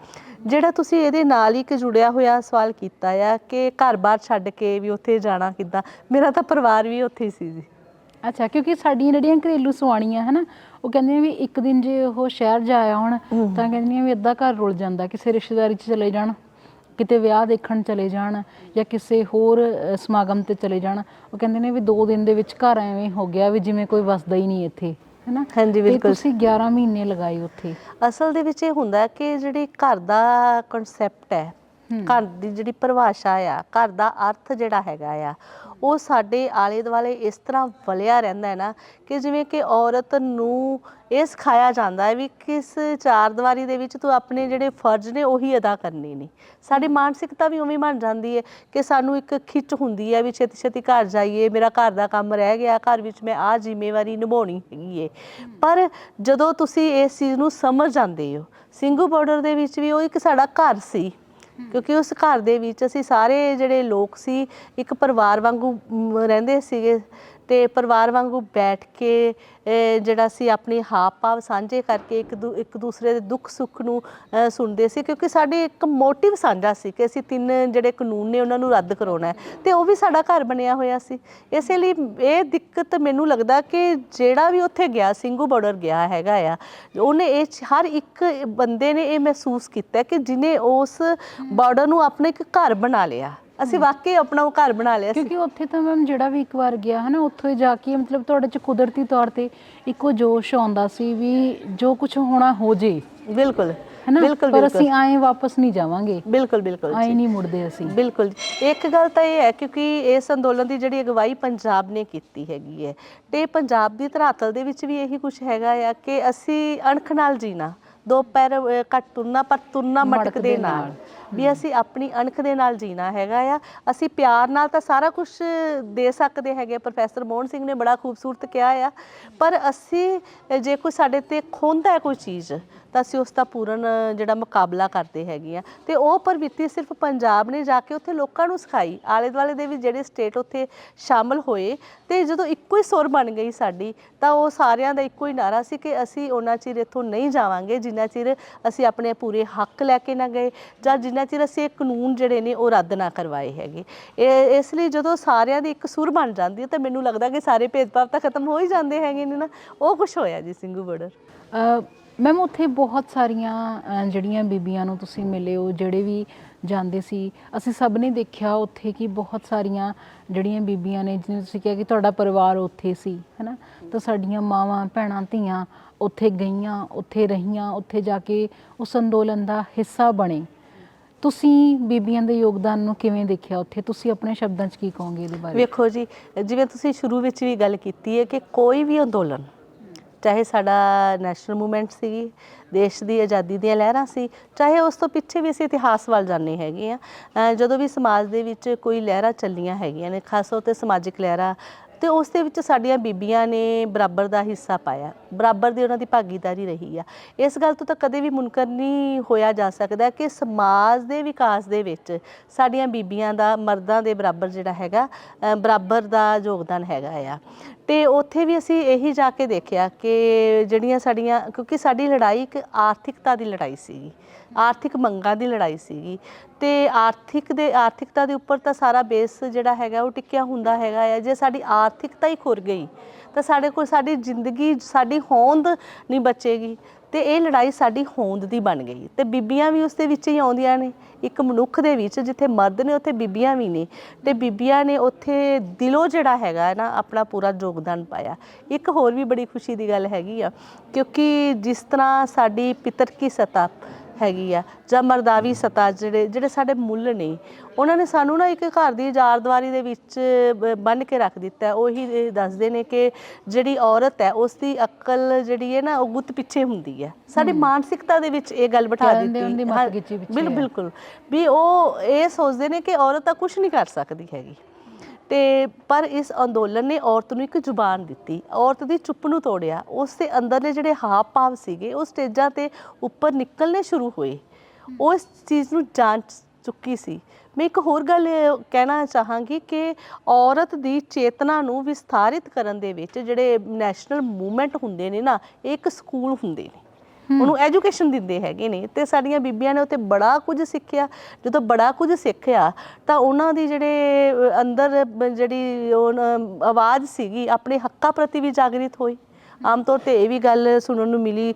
ਜਿਹੜਾ ਤੁਸੀਂ ਇਹਦੇ ਨਾਲ ਹੀ ਇੱਕ ਜੁੜਿਆ ਹੋਇਆ ਸਵਾਲ ਕੀਤਾ ਆ ਕਿ ਘਰ-ਬਾਰ ਛੱਡ ਕੇ ਵੀ ਉੱਥੇ ਜਾਣਾ ਕਿੱਦਾਂ, ਮੇਰਾ ਤਾਂ ਪਰਿਵਾਰ ਵੀ ਉੱਥੇ ਹੀ ਸੀ ਜੀ। ਅੱਛਾ, ਕਿਉਂਕਿ ਸਾਡੀਆਂ ਜਿਹੜੀਆਂ ਘਰੇਲੂ ਸੁਆਣੀਆਂ ਹੈ ਨਾ, ਉਹ ਕਹਿੰਦੀਆਂ ਵੀ ਇੱਕ ਦਿਨ ਜੇ ਉਹ ਸ਼ਹਿਰ ਜਾ ਆਉਣ ਤਾਂ ਕਹਿੰਦੀਆਂ ਵੀ ਅੱਧਾ ਘਰ ਰੁਲ ਜਾਂਦਾ, ਕਿਸੇ ਰਿਸ਼ਤੇਦਾਰੀ 'ਚ ਚਲੇ ਜਾਣ, ਕਿਤੇ ਵਿਆਹ ਦੇਖਣ ਚਲੇ ਜਾਣ ਜਾਂ ਕਿਸੇ ਹੋਰ ਸਮਾਗਮ 'ਤੇ ਚਲੇ ਜਾਣ, ਉਹ ਕਹਿੰਦੇ ਨੇ ਵੀ 2 ਦਿਨ ਦੇ ਵਿੱਚ ਘਰ ਐਵੇਂ ਹੋ ਗਿਆ ਵੀ ਜਿਵੇਂ ਕੋਈ ਵਸਦਾ ਹੀ ਨਹੀਂ ਇੱਥੇ, ਹੈ ਨਾ। ਹਾਂਜੀ, ਬਿਲਕੁਲ। ਤੁਸੀਂ 11 ਮਹੀਨੇ ਲਗਾਏ ਉੱਥੇ। ਅਸਲ ਦੇ ਵਿੱਚ ਇਹ ਹੁੰਦਾ ਕਿ ਜਿਹੜੀ ਘਰ ਦਾ ਕਨਸੈਪਟ ਹੈ, ਘਰ ਦੀ ਜਿਹੜੀ ਪਰਿਭਾਸ਼ਾ ਆ, ਘਰ ਦਾ ਅਰਥ ਜਿਹੜਾ ਹੈਗਾ ਆ, ਉਹ ਸਾਡੇ ਆਲੇ ਦੁਆਲੇ ਇਸ ਤਰ੍ਹਾਂ ਵਲਿਆ ਰਹਿੰਦਾ ਹੈ ਨਾ ਕਿ ਜਿਵੇਂ ਕਿ ਔਰਤ ਨੂੰ ਇਹ ਸਿਖਾਇਆ ਜਾਂਦਾ ਹੈ ਵੀ ਕਿਸ ਚਾਰ ਦੀਵਾਰੀ ਦੇ ਵਿੱਚ ਤੂੰ ਆਪਣੇ ਜਿਹੜੇ ਫਰਜ਼ ਨੇ ਉਹੀ ਅਦਾ ਕਰਨੇ ਨੇ। ਸਾਡੀ ਮਾਨਸਿਕਤਾ ਵੀ ਉਵੇਂ ਬਣ ਜਾਂਦੀ ਹੈ ਕਿ ਸਾਨੂੰ ਇੱਕ ਖਿੱਚ ਹੁੰਦੀ ਹੈ ਵੀ ਛੇਤੀ ਛੇਤੀ ਘਰ ਜਾਈਏ, ਮੇਰਾ ਘਰ ਦਾ ਕੰਮ ਰਹਿ ਗਿਆ, ਘਰ ਵਿੱਚ ਮੈਂ ਆਹ ਜ਼ਿੰਮੇਵਾਰੀ ਨਿਭਾਉਣੀ ਹੈਗੀ ਏ। ਪਰ ਜਦੋਂ ਤੁਸੀਂ ਇਸ ਚੀਜ਼ ਨੂੰ ਸਮਝ ਜਾਂਦੇ ਹੋ, ਸਿੰਘੂ ਬਾਰਡਰ ਦੇ ਵਿੱਚ ਵੀ ਉਹ ਇੱਕ ਸਾਡਾ ਘਰ ਸੀ ਕਿਉਂਕਿ ਉਸ ਘਰ ਦੇ ਵਿੱਚ ਅਸੀਂ ਸਾਰੇ ਜਿਹੜੇ ਲੋਕ ਸੀ ਇੱਕ ਪਰਿਵਾਰ ਵਾਂਗੂ ਰਹਿੰਦੇ ਸੀਗੇ ਤੇ ਪਰਿਵਾਰ ਵਾਂਗੂ ਬੈਠ ਕੇ ਜਿਹੜਾ ਸੀ ਆਪਣੀ ਹਾਵ ਭਾਵ ਸਾਂਝੇ ਕਰਕੇ ਇੱਕ ਦੂਸਰੇ ਦੇ ਦੁੱਖ ਸੁੱਖ ਨੂੰ ਸੁਣਦੇ ਸੀ ਕਿਉਂਕਿ ਸਾਡੇ ਇੱਕ ਮੋਟਿਵ ਸਾਂਝਾ ਸੀ ਕਿ ਅਸੀਂ 3 ਜਿਹੜੇ ਕਾਨੂੰਨ ਨੇ ਉਹਨਾਂ ਨੂੰ ਰੱਦ ਕਰਾਉਣਾ ਹੈ ਤੇ ਉਹ ਵੀ ਸਾਡਾ ਘਰ ਬਣਿਆ ਹੋਇਆ ਸੀ। ਇਸੇ ਲਈ ਇਹ ਦਿੱਕਤ ਮੈਨੂੰ ਲੱਗਦਾ ਕਿ ਜਿਹੜਾ ਵੀ ਉੱਥੇ ਗਿਆ, ਸਿੰਘੂ ਬਾਰਡਰ ਗਿਆ ਹੈਗਾ ਆ, ਉਹਨੇ ਇਹ ਹਰ ਇੱਕ ਬੰਦੇ ਨੇ ਇਹ ਮਹਿਸੂਸ ਕੀਤਾ ਕਿ ਜਿਹਨੇ ਉਸ ਬਾਰਡਰ ਨੂੰ ਆਪਣਾ ਇੱਕ ਘਰ ਬਣਾ ਲਿਆ। ਅਸੀਂ ਵਾਕਈ ਆਪਣਾ ਉਹ ਘਰ ਬਣਾ ਲਿਆ ਸੀ ਕਿਉਂਕਿ ਉੱਥੇ ਤਾਂ ਮੈਮ ਜਿਹੜਾ ਵੀ ਇੱਕ ਵਾਰ ਗਿਆ ਹੈ ਨਾ, ਉੱਥੇ ਜਾ ਕੇ ਮਤਲਬ ਤੁਹਾਡੇ 'ਚ ਕੁਦਰਤੀ ਤੌਰ 'ਤੇ ਇੱਕੋ ਜੋਸ਼ ਆਉਂਦਾ ਸੀ ਵੀ ਜੋ ਕੁਝ ਹੋਣਾ ਹੋ ਜੇ। ਬਿਲਕੁਲ ਹੈ ਨਾ, ਬਿਲਕੁਲ ਪਰ ਅਸੀਂ ਆਏ ਵਾਪਸ ਨਹੀਂ ਜਾਵਾਂਗੇ। ਬਿਲਕੁਲ ਬਿਲਕੁਲ ਆਏ ਨਹੀਂ ਮੁੜਦੇ ਅਸੀਂ। ਬਿਲਕੁਲ। ਇੱਕ ਗੱਲ ਤਾਂ ਇਹ ਹੈ ਕਿਉਂਕਿ ਇਸ ਅੰਦੋਲਨ ਦੀ ਜਿਹੜੀ ਅਗਵਾਈ ਪੰਜਾਬ ਨੇ ਕੀਤੀ ਹੈਗੀ ਹੈ ਤੇ ਪੰਜਾਬ ਦੀ ਧਰਾਤਲ ਦੇ ਵਿੱਚ ਵੀ ਇਹੀ ਕੁਝ ਹੈਗਾ ਆ ਕਿ ਅਸੀਂ ਅਣਖ ਨਾਲ ਜੀਣਾ, 2 ਪੈਰ ਘੱਟ ਤੁਰਨਾ ਪਰ ਤੁਰਨਾ ਮਟਕ ਦੇ ਨਾਲ, ਵੀ ਅਸੀਂ ਆਪਣੀ ਅਣਖ ਦੇ ਨਾਲ ਜੀਣਾ ਹੈਗਾ ਆ। ਅਸੀਂ ਪਿਆਰ ਨਾਲ ਤਾਂ ਸਾਰਾ ਕੁਝ ਦੇ ਸਕਦੇ ਹੈਗੇ। ਪ੍ਰੋਫੈਸਰ ਮੋਹਨ ਸਿੰਘ ਨੇ ਬੜਾ ਖੂਬਸੂਰਤ ਕਿਹਾ ਆ, ਪਰ ਅਸੀਂ ਜੇ ਕੋਈ ਸਾਡੇ ਤੇ ਖੁੰਦਾ ਹੈ ਕੋਈ ਚੀਜ਼ ਤਾਂ ਅਸੀਂ ਉਸ ਦਾ ਪੂਰਨ ਜਿਹੜਾ ਮੁਕਾਬਲਾ ਕਰਦੇ ਹੈਗੇ ਆ। ਤੇ ਉਹ ਪ੍ਰਵਿਰਤੀ ਸਿਰਫ ਪੰਜਾਬ ਨੇ ਜਾ ਕੇ ਉੱਥੇ ਲੋਕਾਂ ਨੂੰ ਸਿਖਾਈ। ਆਲੇ ਦੁਆਲੇ ਦੇ ਵੀ ਜਿਹੜੇ ਸਟੇਟ ਉੱਥੇ ਸ਼ਾਮਲ ਹੋਏ ਤੇ ਜਦੋਂ ਇੱਕੋ ਹੀ ਸੁਰ ਬਣ ਗਈ ਸਾਡੀ, ਤਾਂ ਉਹ ਸਾਰਿਆਂ ਦਾ ਇੱਕੋ ਹੀ ਨਾਰਾ ਸੀ ਕਿ ਅਸੀਂ ਉਹਨਾਂ ਚਿਰ ਇੱਥੋਂ ਨਹੀਂ ਜਾਵਾਂਗੇ ਜਿੰਨਾ ਚਿਰ ਅਸੀਂ ਆਪਣੇ ਪੂਰੇ ਹੱਕ ਲੈ ਕੇ ਨਾ ਗਏ, ਜਾਂ ਜਿੰਨਾ ਜਿੰਨਾ ਚਿਰ ਅਸੀਂ ਇਹ ਕਾਨੂੰਨ ਜਿਹੜੇ ਨੇ ਉਹ ਰੱਦ ਨਾ ਕਰਵਾਏ ਹੈਗੇ। ਇਹ ਇਸ ਲਈ ਜਦੋਂ ਸਾਰਿਆਂ ਦੀ ਇੱਕ ਸੁਰ ਬਣ ਜਾਂਦੀ ਹੈ ਤਾਂ ਮੈਨੂੰ ਲੱਗਦਾ ਕਿ ਸਾਰੇ ਭੇਦਭਾਵ ਤਾਂ ਖਤਮ ਹੋ ਹੀ ਜਾਂਦੇ ਹੈਗੇ ਨੇ ਨਾ। ਉਹ ਕੁਛ ਹੋਇਆ ਜੀ ਸਿੰਘੂ ਬਾਰਡਰ। ਮੈਮ ਉੱਥੇ ਬਹੁਤ ਸਾਰੀਆਂ ਜਿਹੜੀਆਂ ਬੀਬੀਆਂ ਨੂੰ ਤੁਸੀਂ ਮਿਲੇ ਹੋ, ਜਿਹੜੇ ਵੀ ਜਾਂਦੇ ਸੀ, ਅਸੀਂ ਸਭ ਨੇ ਦੇਖਿਆ ਉੱਥੇ ਕਿ ਬਹੁਤ ਸਾਰੀਆਂ ਜਿਹੜੀਆਂ ਬੀਬੀਆਂ ਨੇ, ਜਿਵੇਂ ਤੁਸੀਂ ਕਿਹਾ ਕਿ ਤੁਹਾਡਾ ਪਰਿਵਾਰ ਉੱਥੇ ਸੀ, ਹੈ ਨਾ, ਤਾਂ ਸਾਡੀਆਂ ਮਾਵਾਂ ਭੈਣਾਂ ਧੀਆਂ ਉੱਥੇ ਗਈਆਂ, ਉੱਥੇ ਰਹੀਆਂ, ਉੱਥੇ ਜਾ ਕੇ ਉਸ ਅੰਦੋਲਨ ਦਾ ਹਿੱਸਾ ਬਣੇ। ਤੁਸੀਂ ਬੀਬੀਆਂ ਦੇ ਯੋਗਦਾਨ ਨੂੰ ਕਿਵੇਂ ਦੇਖਿਆ ਉੱਥੇ? ਤੁਸੀਂ ਆਪਣੇ ਸ਼ਬਦਾਂ 'ਚ ਕੀ ਕਹੋਗੇ ਇਹਦੇ ਬਾਰੇ? ਵੇਖੋ ਜੀ, ਜਿਵੇਂ ਤੁਸੀਂ ਸ਼ੁਰੂ ਵਿੱਚ ਵੀ ਗੱਲ ਕੀਤੀ ਹੈ ਕਿ ਕੋਈ ਵੀ ਅੰਦੋਲਨ, ਚਾਹੇ ਸਾਡਾ ਨੈਸ਼ਨਲ ਮੂਵਮੈਂਟ ਸੀਗੀ, ਦੇਸ਼ ਦੀ ਆਜ਼ਾਦੀ ਦੀਆਂ ਲਹਿਰਾਂ ਸੀ, ਚਾਹੇ ਉਸ ਤੋਂ ਪਿੱਛੇ ਵੀ ਅਸੀਂ ਇਤਿਹਾਸ ਵੱਲ ਜਾਂਦੇ ਹੈਗੇ ਆ, ਜਦੋਂ ਵੀ ਸਮਾਜ ਦੇ ਵਿੱਚ ਕੋਈ ਲਹਿਰਾਂ ਚੱਲੀਆਂ ਹੈਗੀਆਂ ਨੇ, ਖਾਸ ਤੌਰ 'ਤੇ ਸਮਾਜਿਕ ਲਹਿਰਾਂ, ਤੇ ਉਸ ਦੇ ਵਿੱਚ ਸਾਡੀਆਂ ਬੀਬੀਆਂ ਨੇ ਬਰਾਬਰ ਦਾ ਹਿੱਸਾ ਪਾਇਆ, ਬਰਾਬਰ ਦੀ ਉਹਨਾਂ ਦੀ ਭਾਗੀਦਾਰੀ ਰਹੀ ਆ। ਇਸ ਗੱਲ ਤੋਂ ਤਾਂ ਕਦੇ ਵੀ ਮੁਨਕਰ ਨਹੀਂ ਹੋਇਆ ਜਾ ਸਕਦਾ ਕਿ ਸਮਾਜ ਦੇ ਵਿਕਾਸ ਦੇ ਵਿੱਚ ਸਾਡੀਆਂ ਬੀਬੀਆਂ ਦਾ ਮਰਦਾਂ ਦੇ ਬਰਾਬਰ ਜਿਹੜਾ ਹੈਗਾ ਬਰਾਬਰ ਦਾ ਯੋਗਦਾਨ ਹੈਗਾ ਆ। ਤੇ ਉੱਥੇ ਵੀ ਅਸੀਂ ਇਹੀ ਜਾ ਕੇ ਦੇਖਿਆ ਕਿ ਜਿਹੜੀਆਂ ਸਾਡੀਆਂ, ਕਿਉਂਕਿ ਸਾਡੀ ਲੜਾਈ ਇੱਕ ਆਰਥਿਕਤਾ ਦੀ ਲੜਾਈ ਸੀਗੀ, ਆਰਥਿਕ ਮੰਗਾਂ ਦੀ ਲੜਾਈ ਸੀਗੀ, ਤੇ ਆਰਥਿਕਤਾ ਦੇ ਉੱਪਰ ਤਾਂ ਸਾਰਾ ਬੇਸ ਜਿਹੜਾ ਹੈਗਾ ਉਹ ਟਿਕਿਆ ਹੁੰਦਾ ਹੈਗਾ ਆ। ਜੇ ਸਾਡੀ ਆਰਥਿਕਤਾ ਹੀ ਖੁਰ ਗਈ ਤਾਂ ਸਾਡੇ ਕੋਲ ਸਾਡੀ ਜ਼ਿੰਦਗੀ, ਸਾਡੀ ਹੋਂਦ ਨਹੀਂ ਬਚੇਗੀ। ਤੇ ਇਹ ਲੜਾਈ ਸਾਡੀ ਹੋਂਦ ਦੀ ਬਣ ਗਈ, ਤੇ ਬੀਬੀਆਂ ਵੀ ਉਸ ਦੇ ਵਿੱਚ ਹੀ ਆਉਂਦੀਆਂ ਨੇ। ਇੱਕ ਮਨੁੱਖ ਦੇ ਵਿੱਚ ਜਿੱਥੇ ਮਰਦ ਨੇ ਉੱਥੇ ਬੀਬੀਆਂ ਵੀ ਨੇ, ਤੇ ਬੀਬੀਆਂ ਨੇ ਉੱਥੇ ਦਿਲੋਂ ਜਿਹੜਾ ਹੈਗਾ ਨਾ ਆਪਣਾ ਪੂਰਾ ਯੋਗਦਾਨ ਪਾਇਆ। ਇੱਕ ਹੋਰ ਵੀ ਬੜੀ ਖੁਸ਼ੀ ਦੀ ਗੱਲ ਹੈਗੀ ਆ, ਕਿਉਂਕਿ ਜਿਸ ਤਰ੍ਹਾਂ ਸਾਡੀ ਪਿਤਰਕੀ ਸੱਤਾ ਹੈਗੀ ਆ ਜਾਂ ਮਰਦਾਵੀ ਸੱਤਾ, ਜਿਹੜੇ ਸਾਡੇ ਮੁੱਲ ਨੇ, ਉਹਨਾਂ ਨੇ ਸਾਨੂੰ ਨਾ ਇੱਕ ਘਰ ਦੀ ਚਾਰਦੀਵਾਰੀ ਦੇ ਵਿੱਚ ਬੰਨ੍ਹ ਕੇ ਰੱਖ ਦਿੱਤਾ। ਉਹੀ ਦੱਸਦੇ ਨੇ ਕਿ ਜਿਹੜੀ ਔਰਤ ਹੈ ਉਸ ਦੀ ਅਕਲ ਜਿਹੜੀ ਹੈ ਨਾ ਉਹ ਗੁੱਤ ਪਿੱਛੇ ਹੁੰਦੀ ਹੈ। ਸਾਡੀ ਮਾਨਸਿਕਤਾ ਦੇ ਵਿੱਚ ਇਹ ਗੱਲ ਬਿਠਾ ਦਿੱਤੀ, ਬਿਲਕੁਲ, ਵੀ ਉਹ ਇਹ ਸੋਚਦੇ ਨੇ ਕਿ ਔਰਤ ਤਾਂ ਕੁਛ ਨਹੀਂ ਕਰ ਸਕਦੀ ਹੈਗੀ। ਤੇ ਪਰ ਇਸ ਅੰਦੋਲਨ ਨੇ ਔਰਤ ਨੂੰ ਇੱਕ ਜ਼ੁਬਾਨ ਦਿੱਤੀ, ਔਰਤ ਦੀ ਚੁੱਪ ਨੂੰ ਤੋੜਿਆ। ਉਸ ਦੇ ਅੰਦਰਲੇ ਜਿਹੜੇ ਹਾਵ ਭਾਵ ਸੀਗੇ ਉਹ ਸਟੇਜਾਂ ਤੇ ਉੱਪਰ ਨਿਕਲਣੇ ਸ਼ੁਰੂ ਹੋਏ, ਉਸ ਚੀਜ਼ ਨੂੰ ਜਾਂਚ ਚੁੱਕੀ ਸੀ। ਮੈਂ ਇੱਕ ਹੋਰ ਗੱਲ ਕਹਿਣਾ ਚਾਹਾਂਗੀ ਕਿ ਔਰਤ ਦੀ ਚੇਤਨਾ ਨੂੰ ਵਿਸਥਾਰਿਤ ਕਰਨ ਦੇ ਵਿੱਚ ਜਿਹੜੇ ਨੈਸ਼ਨਲ ਮੂਵਮੈਂਟ ਹੁੰਦੇ ਨੇ ਨਾ, ਇਹ ਇੱਕ ਸਕੂਲ ਹੁੰਦੇ ਨੇ, ਉਹਨੂੰ ਐਜੂਕੇਸ਼ਨ ਦਿੰਦੇ ਹੈਗੇ ਨੇ। ਤੇ ਸਾਡੀਆਂ ਬੀਬੀਆਂ ਨੇ ਉੱਥੇ ਬੜਾ ਕੁਝ ਸਿੱਖਿਆ। ਜਦੋਂ ਬੜਾ ਕੁਝ ਸਿੱਖਿਆ ਤਾਂ ਉਹਨਾਂ ਦੀ ਜਿਹੜੇ ਅੰਦਰ ਜਿਹੜੀ ਆਵਾਜ਼ ਸੀਗੀ ਆਪਣੇ ਹੱਕਾਂ ਪ੍ਰਤੀ ਵੀ ਜਾਗਰਿਤ ਹੋਈ। ਆਮ ਤੌਰ 'ਤੇ ਇਹ ਵੀ ਗੱਲ ਸੁਣਨ ਨੂੰ ਮਿਲੀ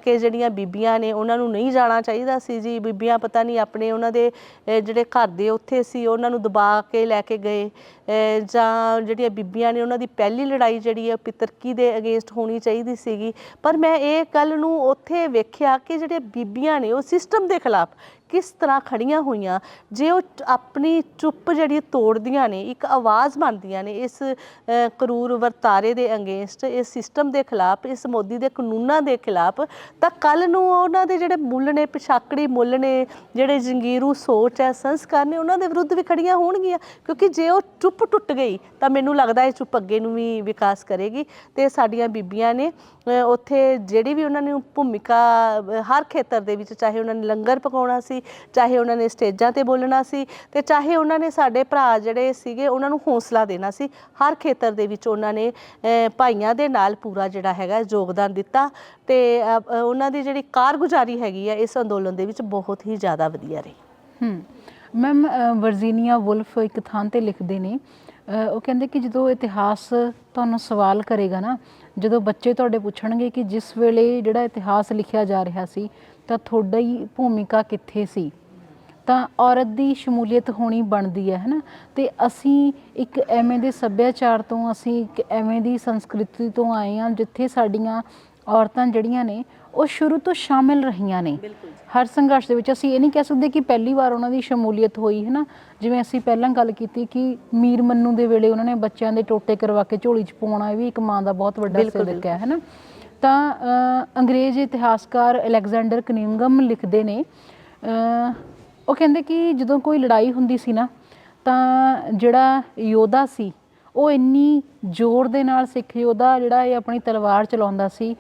ਕਿ ਜਿਹੜੀਆਂ ਬੀਬੀਆਂ ਨੇ ਉਹਨਾਂ ਨੂੰ ਨਹੀਂ ਜਾਣਾ ਚਾਹੀਦਾ ਸੀ ਜੀ, ਬੀਬੀਆਂ ਪਤਾ ਨਹੀਂ ਆਪਣੇ ਉਹਨਾਂ ਦੇ ਜਿਹੜੇ ਘਰ ਦੇ ਉੱਥੇ ਸੀ ਉਹਨਾਂ ਨੂੰ ਦਬਾ ਕੇ ਲੈ ਕੇ ਗਏ, ਜਾਂ ਜਿਹੜੀਆਂ ਬੀਬੀਆਂ ਨੇ ਉਹਨਾਂ ਦੀ ਪਹਿਲੀ ਲੜਾਈ ਜਿਹੜੀ ਹੈ ਪਿਤਰਕੀ ਦੇ ਅਗੇਂਸਟ ਹੋਣੀ ਚਾਹੀਦੀ ਸੀਗੀ। ਪਰ ਮੈਂ ਇਹ ਗੱਲ ਨੂੰ ਉੱਥੇ ਵੇਖਿਆ ਕਿ ਜਿਹੜੀਆਂ ਬੀਬੀਆਂ ਨੇ ਉਹ ਸਿਸਟਮ ਦੇ ਖਿਲਾਫ ਕਿਸ ਤਰ੍ਹਾਂ ਖੜੀਆਂ ਹੋਈਆਂ। ਜੇ ਉਹ ਆਪਣੀ ਚੁੱਪ ਜਿਹੜੀ ਤੋੜਦੀਆਂ ਨੇ, ਇੱਕ ਆਵਾਜ਼ ਬਣਦੀਆਂ ਨੇ ਇਸ ਕਰੂਰ ਵਰਤਾਰੇ ਦੇ ਅਗੇਂਸਟ, ਇਸ ਸਿਸਟਮ ਦੇ ਖਿਲਾਫ, ਇਸ ਮੋਦੀ ਦੇ ਕਾਨੂੰਨਾਂ ਦੇ ਖਿਲਾਫ, ਤਾਂ ਕੱਲ੍ਹ ਨੂੰ ਉਹਨਾਂ ਦੇ ਜਿਹੜੇ ਮੁੱਲ ਨੇ, ਪਿਛਾਕੜੀ ਮੁੱਲ ਨੇ, ਜਿਹੜੇ ਜੰਗੀਰੂ ਸੋਚ ਹੈ, ਸੰਸਕਾਰ ਨੇ, ਉਹਨਾਂ ਦੇ ਵਿਰੁੱਧ ਵੀ ਖੜੀਆਂ ਹੋਣਗੀਆਂ। ਕਿਉਂਕਿ ਜੇ ਉਹ ਚੁੱਪ ਟੁੱਟ ਗਈ ਤਾਂ ਮੈਨੂੰ ਲੱਗਦਾ ਇਹ ਚੁੱਪ ਅੱਗੇ ਨੂੰ ਵੀ ਵਿਕਾਸ ਕਰੇਗੀ। ਤੇ ਸਾਡੀਆਂ ਬੀਬੀਆਂ ਨੇ ਉੱਥੇ ਜਿਹੜੀ ਵੀ ਉਹਨਾਂ ਨੂੰ ਭੂਮਿਕਾ ਹਰ ਖੇਤਰ ਦੇ ਵਿੱਚ, ਚਾਹੇ ਉਹਨਾਂ ਨੇ ਲੰਗਰ ਪਕਾਉਣਾ ਸੀ, ਚਾਹੇ ਉਹਨਾਂ ਨੇ ਸਟੇਜਾਂ 'ਤੇ ਬੋਲਣਾ ਸੀ, ਤੇ ਚਾਹੇ ਉਹਨਾਂ ਨੇ ਸਾਡੇ ਭਰਾ ਜਿਹੜੇ ਸੀਗੇ ਉਹਨਾਂ ਨੂੰ ਹੌਸਲਾ ਦੇਣਾ ਸੀ, ਹਰ ਖੇਤਰ ਦੇ ਵਿੱਚ ਉਹਨਾਂ ਨੇ ਭਾਈਆਂ ਦੇ ਨਾਲ ਪੂਰਾ ਜਿਹੜਾ ਹੈਗਾ ਯੋਗਦਾਨ ਦਿੱਤਾ। ਤੇ ਉਹਨਾਂ ਦੀ ਜਿਹੜੀ ਕਾਰਗੁਜ਼ਾਰੀ ਹੈਗੀ ਆ ਇਸ ਅੰਦੋਲਨ ਦੇ ਵਿੱਚ ਬਹੁਤ ਹੀ ਜ਼ਿਆਦਾ ਵਧੀਆ ਰਹੀ। ਮੈਮ, ਵਰਜੀਨੀਆ ਵੁਲਫ ਇੱਕ ਥਾਂ 'ਤੇ ਲਿਖਦੇ ਨੇ, ਉਹ ਕਹਿੰਦੇ ਕਿ ਜਦੋਂ ਇਤਿਹਾਸ ਤੁਹਾਨੂੰ ਸਵਾਲ ਕਰੇਗਾ ਨਾ, ਜਦੋਂ ਬੱਚੇ ਤੁਹਾਡੇ ਪੁੱਛਣਗੇ ਕਿ ਜਿਸ ਵੇਲੇ ਜਿਹੜਾ ਇਤਿਹਾਸ ਲਿਖਿਆ ਜਾ ਰਿਹਾ ਸੀ ਤਾਂ ਤੁਹਾਡੀ ਭੂਮਿਕਾ ਕਿੱਥੇ ਸੀ, ਤਾਂ ਔਰਤ ਦੀ ਸ਼ਮੂਲੀਅਤ ਹੋਣੀ ਬਣਦੀ ਹੈ ਨਾ। ਤੇ ਅਸੀਂ ਇੱਕ ਐਵੇਂ ਦੇ ਸੱਭਿਆਚਾਰ ਤੋਂ, ਅਸੀਂ ਇੱਕ ਐਵੇਂ ਦੀ ਸੰਸਕ੍ਰਿਤੀ ਤੋਂ ਆਏ ਹਾਂ ਜਿੱਥੇ ਸਾਡੀਆਂ ਔਰਤਾਂ ਜਿਹੜੀਆਂ ਨੇ ਉਹ ਸ਼ੁਰੂ ਤੋਂ ਸ਼ਾਮਿਲ ਰਹੀਆਂ ਨੇ ਹਰ ਸੰਘਰਸ਼ ਦੇ ਵਿੱਚ। ਅਸੀਂ ਇਹ ਨਹੀਂ ਕਹਿ ਸਕਦੇ ਕਿ ਪਹਿਲੀ ਵਾਰ ਉਹਨਾਂ ਦੀ ਸ਼ਮੂਲੀਅਤ ਹੋਈ, ਹੈ ਨਾ। ਜਿਵੇਂ ਅਸੀਂ ਪਹਿਲਾਂ ਗੱਲ ਕੀਤੀ ਕਿ ਮੀਰ ਮੰਨੂ ਦੇ ਵੇਲੇ ਉਹਨਾਂ ਨੇ ਬੱਚਿਆਂ ਦੇ ਟੋਟੇ ਕਰਵਾ ਕੇ ਝੋਲੀ 'ਚ ਪਾਉਣਾ, ਇਹ ਵੀ ਇੱਕ ਮਾਂ ਦਾ ਬਹੁਤ ਵੱਡਾ ਸਿਦਕ ਹੈ ਨਾ। ਤਾਂ ਅੰਗਰੇਜ਼ ਇਤਿਹਾਸਕਾਰ ਅਲੈਗਜ਼ੈਂਡਰ ਕਨਿੰਗਮ ਲਿਖਦੇ ਨੇ, ਉਹ ਕਹਿੰਦੇ ਕਿ ਜਦੋਂ ਕੋਈ ਲੜਾਈ ਹੁੰਦੀ ਸੀ ਨਾ ਤਾਂ ਜਿਹੜਾ ਯੋਧਾ ਸੀ ਉਹ ਇੰਨੀ ਜ਼ੋਰ ਦੇ ਨਾਲ, ਸਿੱਖ ਯੋਧਾ ਜਿਹੜਾ ਇਹ ਆਪਣੀ ਤਲਵਾਰ ਚਲਾਉਂਦਾ ਸੀ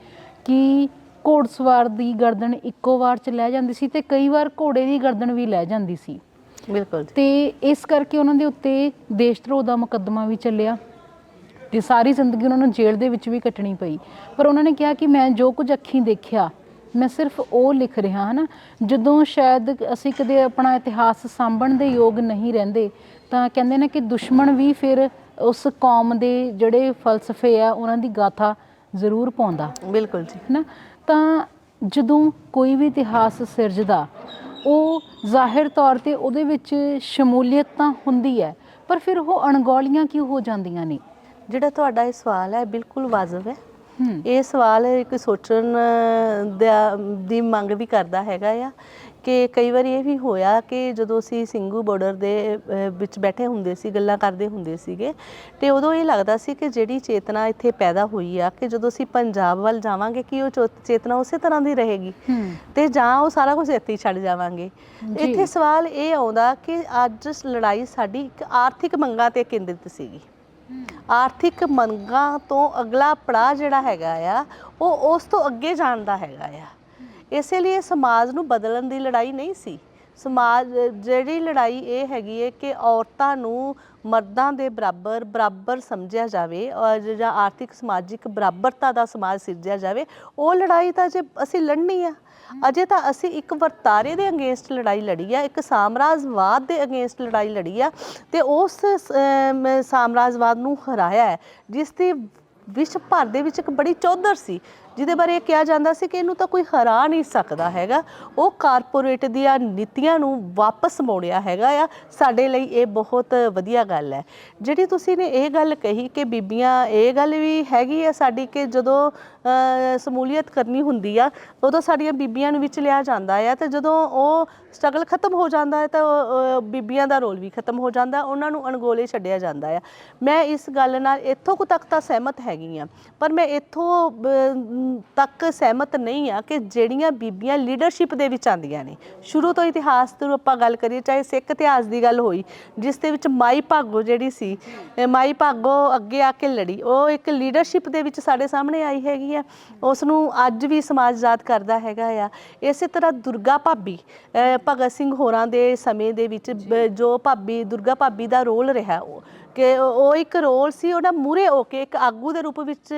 ਕਿ ਘੋੜਸਵਾਰ ਦੀ ਗਰਦਨ ਇੱਕੋ ਵਾਰ 'ਚ ਲੈ ਜਾਂਦੀ ਸੀ, ਤੇ ਕਈ ਵਾਰ ਘੋੜੇ ਦੀ ਗਰਦਨ ਵੀ ਲੈ ਜਾਂਦੀ ਸੀ। ਬਿਲਕੁਲ। ਤੇ ਇਸ ਕਰਕੇ ਉਹਨਾਂ ਦੇ ਉੱਤੇ ਦੇਸ਼ ਧਰੋਹ ਦਾ ਮੁਕੱਦਮਾ ਵੀ ਚੱਲਿਆ ਤੇ ਸਾਰੀ ਜ਼ਿੰਦਗੀ ਉਹਨਾਂ ਨੂੰ ਜੇਲ੍ਹ ਦੇ ਵਿੱਚ ਵੀ ਕੱਟਣੀ ਪਈ। ਪਰ ਉਹਨਾਂ ਨੇ ਕਿਹਾ ਕਿ ਮੈਂ ਜੋ ਕੁਝ ਅੱਖੀਂ ਦੇਖਿਆ ਮੈਂ ਸਿਰਫ ਉਹ ਲਿਖ ਰਿਹਾ ਹਾਂ ਨਾ, ਜਦੋਂ ਸ਼ਾਇਦ ਅਸੀਂ ਕਦੇ ਆਪਣਾ ਇਤਿਹਾਸ ਸਾਂਭਣ ਦੇ ਯੋਗ ਨਹੀਂ ਰਹਿੰਦੇ ਤਾਂ ਕਹਿੰਦੇ ਨੇ ਕਿ ਦੁਸ਼ਮਣ ਵੀ ਫਿਰ ਉਸ ਕੌਮ ਦੇ ਜਿਹੜੇ ਫਲਸਫੇ ਆ ਉਹਨਾਂ ਦੀ ਗਾਥਾ ਜ਼ਰੂਰ ਪਾਉਂਦਾ। ਬਿਲਕੁਲ ਜੀ। ਹੈ ਨਾ, ਤਾਂ ਜਦੋਂ ਕੋਈ ਵੀ ਇਤਿਹਾਸ ਸਿਰਜਦਾ ਉਹ ਜ਼ਾਹਿਰ ਤੌਰ 'ਤੇ ਉਹਦੇ ਵਿੱਚ ਸ਼ਮੂਲੀਅਤ ਤਾਂ ਹੁੰਦੀ ਹੈ, ਪਰ ਫਿਰ ਉਹ ਅਣਗੌਲੀਆਂ ਕਿਉਂ ਹੋ ਜਾਂਦੀਆਂ ਨੇ? ਜਿਹੜਾ ਤੁਹਾਡਾ ਇਹ ਸਵਾਲ ਹੈ ਬਿਲਕੁਲ ਵਾਜਬ ਹੈ। ਇਹ ਸਵਾਲ ਇੱਕ ਸੋਚਣ ਦੀ ਮੰਗ ਵੀ ਕਰਦਾ ਹੈਗਾ ਆ ਕਿ ਕਈ ਵਾਰੀ ਇਹ ਵੀ ਹੋਇਆ ਕਿ ਜਦੋਂ ਅਸੀਂ ਸਿੰਘੂ ਬਾਰਡਰ ਦੇ ਵਿੱਚ ਬੈਠੇ ਹੁੰਦੇ ਸੀ, ਗੱਲਾਂ ਕਰਦੇ ਹੁੰਦੇ ਸੀਗੇ, ਤੇ ਉਦੋਂ ਇਹ ਲੱਗਦਾ ਸੀ ਕਿ ਜਿਹੜੀ ਚੇਤਨਾ ਇੱਥੇ ਪੈਦਾ ਹੋਈ ਆ ਕਿ ਜਦੋਂ ਅਸੀਂ ਪੰਜਾਬ ਵੱਲ ਜਾਵਾਂਗੇ ਕਿ ਉਹ ਚੇਤਨਾ ਉਸੇ ਤਰ੍ਹਾਂ ਦੀ ਰਹੇਗੀ ਤੇ ਜਾਂ ਉਹ ਸਾਰਾ ਕੁਝ ਇੱਥੇ ਹੀ ਛੱਡ ਜਾਵਾਂਗੇ। ਇੱਥੇ ਸਵਾਲ ਇਹ ਆਉਂਦਾ ਕਿ ਅੱਜ ਲੜਾਈ ਸਾਡੀ ਇੱਕ ਆਰਥਿਕ ਮੰਗਾਂ ਤੇ ਕੇਂਦਰਿਤ ਸੀਗੀ। ਆਰਥਿਕ ਮੰਗਾਂ ਤੋਂ ਅਗਲਾ ਪੜਾਅ ਜਿਹੜਾ ਹੈਗਾ ਆ ਉਹ ਉਸ ਤੋਂ ਅੱਗੇ ਜਾਣ ਦਾ ਹੈਗਾ ਆ। ਇਸੇ ਲਈ ਸਮਾਜ ਨੂੰ ਬਦਲਣ ਦੀ ਲੜਾਈ ਨਹੀਂ ਸੀ। ਸਮਾਜ ਜਿਹੜੀ ਲੜਾਈ ਇਹ ਹੈਗੀ ਹੈ ਕਿ ਔਰਤਾਂ ਨੂੰ ਮਰਦਾਂ ਦੇ ਬਰਾਬਰ ਸਮਝਿਆ ਜਾਵੇ ਔਰ ਜਾਂ ਆਰਥਿਕ ਸਮਾਜਿਕ ਬਰਾਬਰਤਾ ਦਾ ਸਮਾਜ ਸਿਰਜਿਆ ਜਾਵੇ। ਉਹ ਲੜਾਈ ਤਾਂ ਜੇ ਅਸੀਂ ਲੜਨੀ ਆ, ਅਜੇ ਤਾਂ ਅਸੀਂ ਇੱਕ ਵਰਤਾਰੇ ਦੇ ਅਗੇਂਸਟ ਲੜਾਈ ਲੜੀ ਆ, ਇੱਕ ਸਾਮਰਾਜਵਾਦ ਦੇ ਅਗੇਂਸਟ ਲੜਾਈ ਲੜੀ ਆ ਤੇ ਉਸ ਸਾਮਰਾਜਵਾਦ ਨੂੰ ਹਰਾਇਆ ਹੈ ਜਿਸ ਦੀ ਵਿਸ਼ਵ ਭਰ ਦੇ ਵਿੱਚ ਇੱਕ ਬੜੀ ਚੌਧਰ ਸੀ, ਜਿਹਦੇ ਬਾਰੇ ਇਹ ਕਿਹਾ ਜਾਂਦਾ ਸੀ ਕਿ ਇਹਨੂੰ ਤਾਂ ਕੋਈ ਹਰਾ ਨਹੀਂ ਸਕਦਾ ਹੈਗਾ। ਉਹ ਕਾਰਪੋਰੇਟ ਦੀਆਂ ਨੀਤੀਆਂ ਨੂੰ ਵਾਪਸ ਮੋੜਿਆ ਹੈਗਾ ਆ। ਸਾਡੇ ਲਈ ਇਹ ਬਹੁਤ ਵਧੀਆ ਗੱਲ ਹੈ। ਜਿਹੜੀ ਤੁਸੀਂ ਨੇ ਇਹ ਗੱਲ ਕਹੀ ਕਿ ਬੀਬੀਆਂ, ਇਹ ਗੱਲ ਵੀ ਹੈਗੀ ਆ ਸਾਡੀ ਕਿ ਜਦੋਂ ਸਮੂਲੀਅਤ ਕਰਨੀ ਹੁੰਦੀ ਆ ਉਦੋਂ ਸਾਡੀਆਂ ਬੀਬੀਆਂ ਨੂੰ ਵਿੱਚ ਲਿਆ ਜਾਂਦਾ ਆ ਤੇ ਜਦੋਂ ਉਹ ਸਟਰਗਲ ਖਤਮ ਹੋ ਜਾਂਦਾ ਹੈ ਤਾਂ ਬੀਬੀਆਂ ਦਾ ਰੋਲ ਵੀ ਖਤਮ ਹੋ ਜਾਂਦਾ, ਉਹਨਾਂ ਨੂੰ ਅਣਗੋਲੇ ਛੱਡਿਆ ਜਾਂਦਾ ਆ। ਮੈਂ ਇਸ ਗੱਲ ਨਾਲ ਇੱਥੋਂ ਕੁ ਤੱਕ ਤਾਂ ਸਹਿਮਤ ਹੈਗੀ ਆ, ਪਰ ਮੈਂ ਇੱਥੋਂ ਤੱਕ ਸਹਿਮਤ ਨਹੀਂ ਆ ਕਿ ਜਿਹੜੀਆਂ ਬੀਬੀਆਂ ਲੀਡਰਸ਼ਿਪ ਦੇ ਵਿੱਚ ਆਉਂਦੀਆਂ ਨੇ, ਸ਼ੁਰੂ ਤੋਂ ਇਤਿਹਾਸ ਤੋਂ ਆਪਾਂ ਗੱਲ ਕਰੀਏ, ਚਾਹੇ ਸਿੱਖ ਇਤਿਹਾਸ ਦੀ ਗੱਲ ਹੋਈ ਜਿਸ ਦੇ ਵਿੱਚ ਮਾਈ ਭਾਗੋ ਜਿਹੜੀ ਸੀ, ਮਾਈ ਭਾਗੋ ਅੱਗੇ ਆ ਕੇ ਲੜੀ, ਉਹ ਇੱਕ ਲੀਡਰਸ਼ਿਪ ਦੇ ਵਿੱਚ ਸਾਡੇ ਸਾਹਮਣੇ ਆਈ ਹੈਗੀ ਆ। ਉਸ ਨੂੰ ਅੱਜ ਵੀ ਸਮਾਜ ਯਾਦ ਕਰਦਾ ਹੈਗਾ ਆ। ਇਸੇ ਤਰ੍ਹਾਂ ਦੁਰਗਾ ਭਾਬੀ, ਭਗਤ ਸਿੰਘ ਹੋਰਾਂ ਦੇ ਸਮੇਂ ਦੇ ਵਿੱਚ ਜੋ ਭਾਬੀ, ਦੁਰਗਾ ਭਾਬੀ ਦਾ ਰੋਲ ਰਿਹਾ ਕਿ ਉਹ ਇੱਕ ਰੋਲ ਸੀ, ਉਹਦਾ ਮੂਹਰੇ ਹੋ ਕੇ ਇੱਕ ਆਗੂ ਦੇ ਰੂਪ ਵਿੱਚ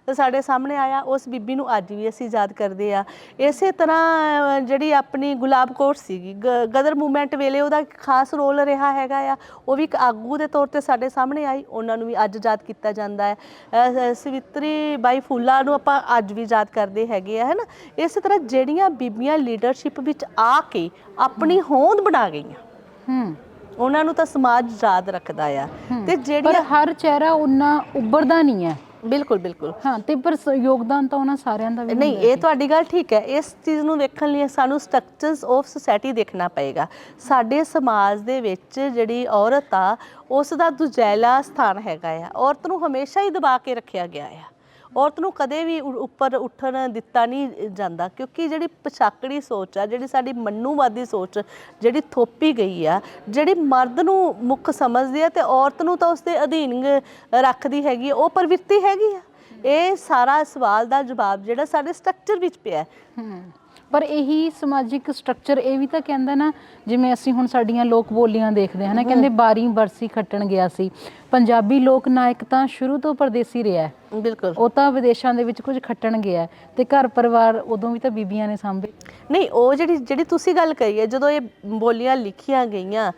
ਸਾਡੇ ਸਾਹਮਣੇ ਆਇਆ। ਉਸ ਬੀਬੀ ਨੂੰ ਅੱਜ ਵੀ ਅਸੀਂ ਯਾਦ ਕਰਦੇ ਆ। ਇਸੇ ਤਰ੍ਹਾਂ ਜਿਹੜੀ ਆਪਣੀ ਗੁਲਾਬ ਕੌਰ ਸੀਗੀ, ਗਦਰ ਮੂਵਮੈਂਟ ਵੇਲੇ ਉਹਦਾ ਇੱਕ ਖਾਸ ਰੋਲ ਰਿਹਾ ਹੈਗਾ ਆ, ਉਹ ਵੀ ਇੱਕ ਆਗੂ ਦੇ ਤੌਰ 'ਤੇ ਸਾਡੇ ਸਾਹਮਣੇ ਆਈ, ਉਹਨਾਂ ਨੂੰ ਵੀ ਅੱਜ ਯਾਦ ਕੀਤਾ ਜਾਂਦਾ ਹੈ। ਸਵਿਤਰੀ ਬਾਈ ਫੂਲਾ ਨੂੰ ਆਪਾਂ ਅੱਜ ਵੀ ਯਾਦ ਕਰਦੇ ਹੈਗੇ ਆ, ਹੈ ਨਾ। ਇਸੇ ਤਰ੍ਹਾਂ ਜਿਹੜੀਆਂ ਬੀਬੀਆਂ ਲੀਡਰਸ਼ਿਪ ਵਿੱਚ ਆ ਕੇ ਆਪਣੀ ਹੋਂਦ ਬਣਾ ਗਈਆਂ, ਉਹਨਾਂ ਨੂੰ ਤਾਂ ਸਮਾਜ ਯਾਦ ਰੱਖਦਾ ਆ। ਤੇ ਜਿਹੜੀਆਂ ਹਰ ਚਿਹਰਾ ਉਹਨਾਂ ਉੱਭਰਦਾ ਨਹੀਂ ਹੈ। ਬਿਲਕੁਲ ਬਿਲਕੁਲ, ਹਾਂ, ਤੇ ਪਰ ਯੋਗਦਾਨ ਤਾਂ ਉਹਨਾਂ ਸਾਰਿਆਂ ਦਾ ਵੀ ਨਹੀਂ। ਇਹ ਤੁਹਾਡੀ ਗੱਲ ਠੀਕ ਹੈ। ਇਸ ਚੀਜ਼ ਨੂੰ ਵੇਖਣ ਲਈ ਸਾਨੂੰ ਸਟਰਕਚਰਸ ਆਫ ਸੁਸਾਇਟੀ ਦੇਖਣਾ ਪਏਗਾ। ਸਾਡੇ ਸਮਾਜ ਦੇ ਵਿੱਚ ਜਿਹੜੀ ਔਰਤ ਆ ਉਸ ਦਾ ਦੁਜੈਲਾ ਸਥਾਨ ਹੈਗਾ ਆ। ਔਰਤ ਨੂੰ ਹਮੇਸ਼ਾ ਹੀ ਦਬਾ ਕੇ ਰੱਖਿਆ ਗਿਆ ਆ। ਔਰਤ ਨੂੰ ਕਦੇ ਵੀ ਉੱਪਰ ਉੱਠਣ ਦਿੱਤਾ ਨਹੀਂ ਜਾਂਦਾ, ਕਿਉਂਕਿ ਜਿਹੜੀ ਪਛਾਕੜੀ ਸੋਚ ਆ, ਜਿਹੜੀ ਸਾਡੀ ਮਨੂਵਾਦੀ ਸੋਚ ਜਿਹੜੀ ਥੋਪੀ ਗਈ ਆ, ਜਿਹੜੀ ਮਰਦ ਨੂੰ ਮੁੱਖ ਸਮਝਦੀ ਆ ਤੇ ਔਰਤ ਨੂੰ ਤਾਂ ਉਸਦੇ ਅਧੀਨ ਰੱਖਦੀ ਹੈਗੀ, ਉਹ ਪ੍ਰਵਿਰਤੀ ਹੈਗੀ ਆ। ਇਹ ਸਾਰਾ ਸਵਾਲ ਦਾ ਜਵਾਬ ਜਿਹੜਾ ਸਾਡੇ ਸਟਰਕਚਰ ਵਿੱਚ ਪਿਆ। ਪਰ ਇਹੀ ਸਮਾਜਿਕ ਸਟਰਕਚਰ ਇਹ ਵੀ ਤਾਂ ਕਹਿੰਦਾ ਨਾ, ਜਿਵੇਂ ਅਸੀਂ ਹੁਣ ਸਾਡੀਆਂ ਲੋਕ ਬੋਲੀਆਂ ਦੇਖਦੇ ਹਾਂ ਨਾ, ਕਹਿੰਦੇ 12 ਬਰਸੀ ਖੱਟਣ ਗਿਆ ਸੀ। ਪੰਜਾਬੀ ਲੋਕ ਨਾਇਕ ਤਾਂ ਸ਼ੁਰੂ ਤੋਂ ਪਰਦੇਸੀ ਰਿਹਾ, ਬਿਲਕੁਲ। ਉਹ ਤਾਂ ਵਿਦੇਸ਼ਾਂ ਦੇ ਵਿੱਚ ਕੁਝ ਖੱਟਣ ਗਿਆ ਤੇ ਘਰ ਪਰਿਵਾਰ ਉਦੋਂ ਵੀ ਤਾਂ ਬੀਬੀਆਂ ਨੇ ਸਾਂਭੇ। ਨਹੀਂ, ਉਹ ਜਿਹੜੀ ਤੁਸੀਂ ਗੱਲ ਕਹੀ ਹੈ, ਜਦੋਂ ਇਹ ਬੋਲੀਆਂ ਲਿਖੀਆਂ ਗਈਆਂ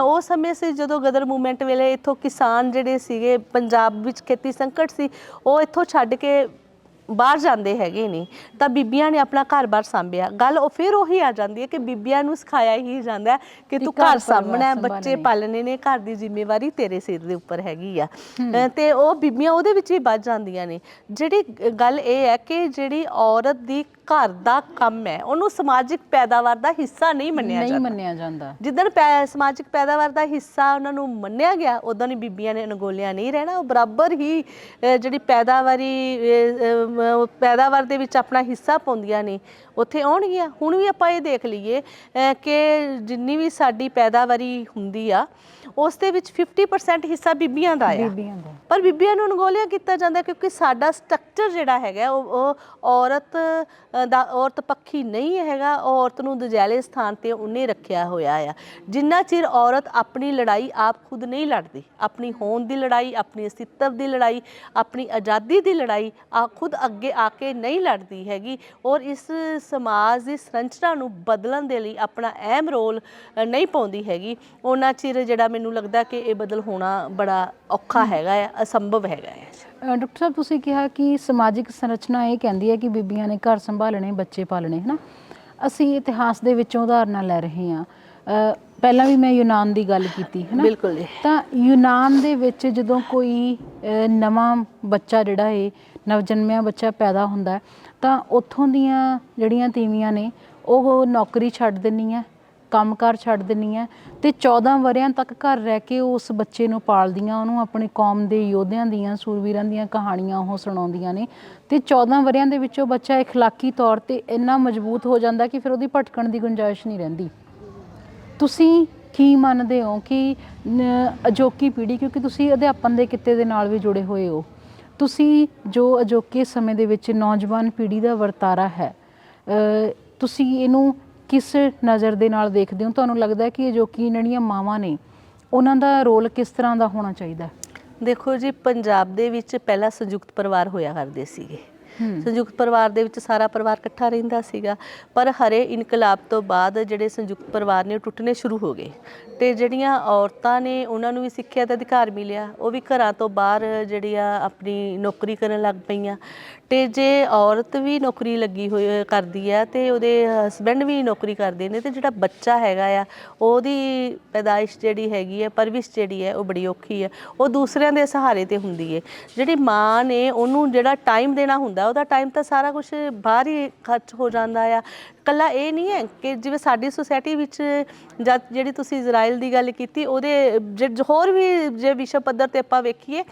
ਉਹ ਸਮੇਂ ਸੀ ਜਦੋਂ ਗਦਰ ਮੂਵਮੈਂਟ ਵੇਲੇ ਇੱਥੋਂ ਕਿਸਾਨ ਜਿਹੜੇ ਸੀਗੇ, ਪੰਜਾਬ ਵਿੱਚ ਖੇਤੀ ਸੰਕਟ ਸੀ, ਉਹ ਇੱਥੋਂ ਛੱਡ ਕੇ ਬਾਹਰ ਜਾਂਦੇ ਹੈਗੇ ਨੇ, ਤਾਂ ਬੀਬੀਆਂ ਨੇ ਆਪਣਾ ਘਰ-ਬਾਰ ਸਾਂਭਿਆ। ਗੱਲ ਉਹ ਫਿਰ ਉਹੀ ਆ ਜਾਂਦੀ ਹੈ ਕਿ ਬੀਬੀਆਂ ਨੂੰ ਸਿਖਾਇਆ ਹੀ ਜਾਂਦਾ ਕਿ ਤੂੰ ਘਰ ਸਾਂਭਣਾ, ਬੱਚੇ ਪਾਲਣੇ ਨੇ, ਘਰ ਦੀ ਜ਼ਿੰਮੇਵਾਰੀ ਤੇਰੇ ਸਿਰ ਦੇ ਉੱਪਰ ਹੈਗੀ ਆ। ਤੇ ਉਹ ਬੀਬੀਆਂ ਉਹਦੇ ਵਿੱਚ ਹੀ ਵੱਜ ਜਾਂਦੀਆਂ ਨੇ। ਜਿਹੜੀ ਗੱਲ ਇਹ ਹੈ ਕਿ ਜਿਹੜੀ ਔਰਤ ਦੀ ਘਰ ਦਾ ਕੰਮ ਹੈ ਉਹਨੂੰ ਸਮਾਜਿਕ ਪੈਦਾਵਾਰ ਦਾ ਹਿੱਸਾ ਨਹੀਂ ਮੰਨਿਆ ਜਾਂਦਾ। ਜਿੱਦਣ ਸਮਾਜਿਕ ਪੈਦਾਵਾਰ ਦਾ ਹਿੱਸਾ ਉਹਨਾਂ ਨੂੰ ਮੰਨਿਆ ਗਿਆ, ਉਦੋਂ ਹੀ ਬੀਬੀਆਂ ਨੇ ਅਣਗੌਲਿਆਂ ਨਹੀਂ ਰਹਿਣਾ। ਉਹ ਬਰਾਬਰ ਹੀ ਜਿਹੜੀ ਪੈਦਾਵਾਰ ਦੇ ਵਿੱਚ ਆਪਣਾ ਹਿੱਸਾ ਪਾਉਂਦੀਆਂ ਨੇ, ਉੱਥੇ ਆਉਣਗੀਆਂ। ਹੁਣ ਵੀ ਆਪਾਂ ਇਹ ਦੇਖ ਲਈਏ ਕਿ ਜਿੰਨੀ ਵੀ ਸਾਡੀ ਪੈਦਾਵਾਰੀ ਹੁੰਦੀ ਆ ਉਸ ਦੇ ਵਿੱਚ 50% ਹਿੱਸਾ ਬੀਬੀਆਂ ਦਾ ਆ, ਪਰ ਬੀਬੀਆਂ ਨੂੰ ਅਣਗੌਲਿਆ ਕੀਤਾ ਜਾਂਦਾ ਕਿਉਂਕਿ ਸਾਡਾ ਸਟਰਕਚਰ ਜਿਹੜਾ ਹੈਗਾ ਉਹ ਔਰਤ ਪੱਖੀ ਨਹੀਂ ਹੈਗਾ। ਔਰਤ ਨੂੰ ਦਜੈਲੇ ਸਥਾਨ 'ਤੇ ਉਹਨੇ ਰੱਖਿਆ ਹੋਇਆ ਆ। ਜਿੰਨਾ ਚਿਰ ਔਰਤ ਆਪਣੀ ਲੜਾਈ ਆਪ ਖੁਦ ਨਹੀਂ ਲੜਦੀ, ਆਪਣੀ ਹੋਂਦ ਦੀ ਲੜਾਈ, ਆਪਣੀ ਅਸਤਿਤਵ ਦੀ ਲੜਾਈ, ਆਪਣੀ ਆਜ਼ਾਦੀ ਦੀ ਲੜਾਈ ਖੁਦ ਅੱਗੇ ਆ ਕੇ ਨਹੀਂ ਲੜਦੀ ਹੈਗੀ, ਔਰ ਇਸ ਸਮਾਜ ਦੀ ਸੰਰਚਨਾ ਨੂੰ ਬਦਲਣ ਦੇ ਲਈ ਆਪਣਾ ਅਹਿਮ ਰੋਲ ਨਹੀਂ ਪਾਉਂਦੀ ਹੈਗੀ, ਉਹਨਾਂ ਚਿਰ ਜਿਹੜਾ ਮੈਨੂੰ ਲੱਗਦਾ ਕਿ ਇਹ ਬਦਲ ਹੋਣਾ ਬੜਾ ਔਖਾ ਹੈਗਾ ਆ, ਅਸੰਭਵ ਹੈਗਾ ਹੈ। ਡਾਕਟਰ ਸਾਹਿਬ ਤੁਸੀਂ ਕਿਹਾ ਕਿ ਸਮਾਜਿਕ ਸੰਰਚਨਾ ਇਹ ਕਹਿੰਦੀ ਹੈ ਕਿ ਬੀਬੀਆਂ ਨੇ ਘਰ ਸੰਭਾਲਣੇ, ਬੱਚੇ ਪਾਲਣੇ, ਹੈ ਨਾ। ਅਸੀਂ ਇਤਿਹਾਸ ਦੇ ਵਿੱਚੋਂ ਉਦਾਹਰਨਾਂ ਲੈ ਰਹੇ ਹਾਂ। ਪਹਿਲਾਂ ਵੀ ਮੈਂ ਯੂਨਾਨ ਦੀ ਗੱਲ ਕੀਤੀ, ਹੈ ਨਾ। ਬਿਲਕੁਲ ਜੀ। ਤਾਂ ਯੂਨਾਨ ਦੇ ਵਿੱਚ ਜਦੋਂ ਕੋਈ ਨਵਾਂ ਬੱਚਾ ਜਿਹੜਾ ਹੈ, ਨਵਜਨਮਿਆ ਬੱਚਾ ਪੈਦਾ ਹੁੰਦਾ ਤਾਂ ਉੱਥੋਂ ਦੀਆਂ ਜਿਹੜੀਆਂ ਤੀਵੀਆਂ ਨੇ ਉਹ ਨੌਕਰੀ ਛੱਡ ਦਿੰਦੀਆਂ, ਕੰਮਕਾਰ ਛੱਡ ਦਿੰਦੀਆਂ ਅਤੇ 14 ਵਰ੍ਹਿਆਂ ਤੱਕ ਘਰ ਰਹਿ ਕੇ ਉਸ ਬੱਚੇ ਨੂੰ ਪਾਲਦੀਆਂ, ਉਹਨੂੰ ਆਪਣੀ ਕੌਮ ਦੇ ਯੋਧਿਆਂ ਦੀਆਂ, ਸੂਰਵੀਰਾਂ ਦੀਆਂ ਕਹਾਣੀਆਂ ਉਹ ਸੁਣਾਉਂਦੀਆਂ ਨੇ। ਅਤੇ 14 ਵਰ੍ਹਿਆਂ ਦੇ ਵਿੱਚ ਉਹ ਬੱਚਾ ਇਖਲਾਕੀ ਤੌਰ 'ਤੇ ਇੰਨਾ ਮਜ਼ਬੂਤ ਹੋ ਜਾਂਦਾ ਕਿ ਫਿਰ ਉਹਦੀ ਭਟਕਣ ਦੀ ਗੁੰਜਾਇਸ਼ ਨਹੀਂ ਰਹਿੰਦੀ। ਤੁਸੀਂ ਕੀ ਮੰਨਦੇ ਹੋ ਕਿ ਅਜੋਕੀ ਪੀੜ੍ਹੀ, ਕਿਉਂਕਿ ਤੁਸੀਂ ਅਧਿਆਪਨ ਦੇ ਕਿੱਤੇ ਦੇ ਨਾਲ ਵੀ ਜੁੜੇ ਹੋਏ ਹੋ, ਤੁਸੀਂ ਜੋ ਅਜੋਕੇ ਸਮੇਂ ਦੇ ਵਿੱਚ ਨੌਜਵਾਨ ਪੀੜ੍ਹੀ ਦਾ ਵਰਤਾਰਾ ਹੈ, ਤੁਸੀਂ ਇਹਨੂੰ ਕਿਸ ਨਜ਼ਰ ਦੇ ਨਾਲ ਦੇਖਦੇ ਹੋ? ਤੁਹਾਨੂੰ ਲੱਗਦਾ ਹੈ ਕਿ ਅਜੋਕੀ ਜਿਹੜੀਆਂ ਮਾਵਾਂ ਨੇ ਉਹਨਾਂ ਦਾ ਰੋਲ ਕਿਸ ਤਰ੍ਹਾਂ ਦਾ ਹੋਣਾ ਚਾਹੀਦਾ? ਦੇਖੋ ਜੀ, ਪੰਜਾਬ ਦੇ ਵਿੱਚ ਪਹਿਲਾਂ ਸੰਯੁਕਤ ਪਰਿਵਾਰ ਹੋਇਆ ਕਰਦੇ ਸੀਗੇ। ਸੰਯੁਕਤ ਪਰਿਵਾਰ ਦੇ ਵਿੱਚ ਸਾਰਾ ਪਰਿਵਾਰ ਇਕੱਠਾ ਰਹਿੰਦਾ ਸੀਗਾ, ਪਰ ਹਰੇ ਇਨਕਲਾਬ ਤੋਂ ਬਾਅਦ ਜਿਹੜੇ ਸੰਯੁਕਤ ਪਰਿਵਾਰ ਨੇ ਉਹ ਟੁੱਟਣੇ ਸ਼ੁਰੂ ਹੋ ਗਏ ਅਤੇ ਜਿਹੜੀਆਂ ਔਰਤਾਂ ਨੇ ਉਹਨਾਂ ਨੂੰ ਵੀ ਸਿੱਖਿਆ ਦਾ ਅਧਿਕਾਰ ਮਿਲਿਆ, ਉਹ ਵੀ ਘਰਾਂ ਤੋਂ ਬਾਹਰ ਜਿਹੜੀਆਂ ਆਪਣੀ ਨੌਕਰੀ ਕਰਨ ਲੱਗ ਪਈਆਂ। ਅਤੇ ਜੇ ਔਰਤ ਵੀ ਨੌਕਰੀ ਲੱਗੀ ਹੋਈ ਕਰਦੀ ਹੈ ਅਤੇ ਉਹਦੇ ਹਸਬੈਂਡ ਵੀ ਨੌਕਰੀ ਕਰਦੇ ਨੇ, ਅਤੇ ਜਿਹੜਾ ਬੱਚਾ ਹੈਗਾ ਆ ਉਹਦੀ ਪੈਦਾਇਸ਼ ਜਿਹੜੀ ਹੈਗੀ ਹੈ, ਪਰਵਿਸ਼ ਜਿਹੜੀ ਹੈ ਉਹ ਬੜੀ ਔਖੀ ਹੈ, ਉਹ ਦੂਸਰਿਆਂ ਦੇ ਸਹਾਰੇ 'ਤੇ ਹੁੰਦੀ ਹੈ। ਜਿਹੜੀ ਮਾਂ ਨੇ ਉਹਨੂੰ ਜਿਹੜਾ ਟਾਈਮ ਦੇਣਾ ਹੁੰਦਾ, ਉਹਦਾ ਟਾਈਮ ਤਾਂ ਸਾਰਾ ਕੁਛ ਬਾਹਰ ਹੀ ਖਰਚ ਹੋ ਜਾਂਦਾ ਆ। ਇਕੱਲਾ ਇਹ ਨਹੀਂ ਹੈ ਕਿ ਜਿਵੇਂ ਸਾਡੀ ਸੁਸਾਇਟੀ ਵਿੱਚ ਜਦ ਜਿਹੜੀ ਤੁਸੀਂ ਇਜ਼ਰਾਈਲ ਦੀ ਗੱਲ ਕੀਤੀ, ਉਹਦੇ ਹੋਰ ਵੀ ਜੇ ਵਿਸ਼ਵ ਪੱਧਰ 'ਤੇ ਆਪਾਂ ਵੇਖੀਏ,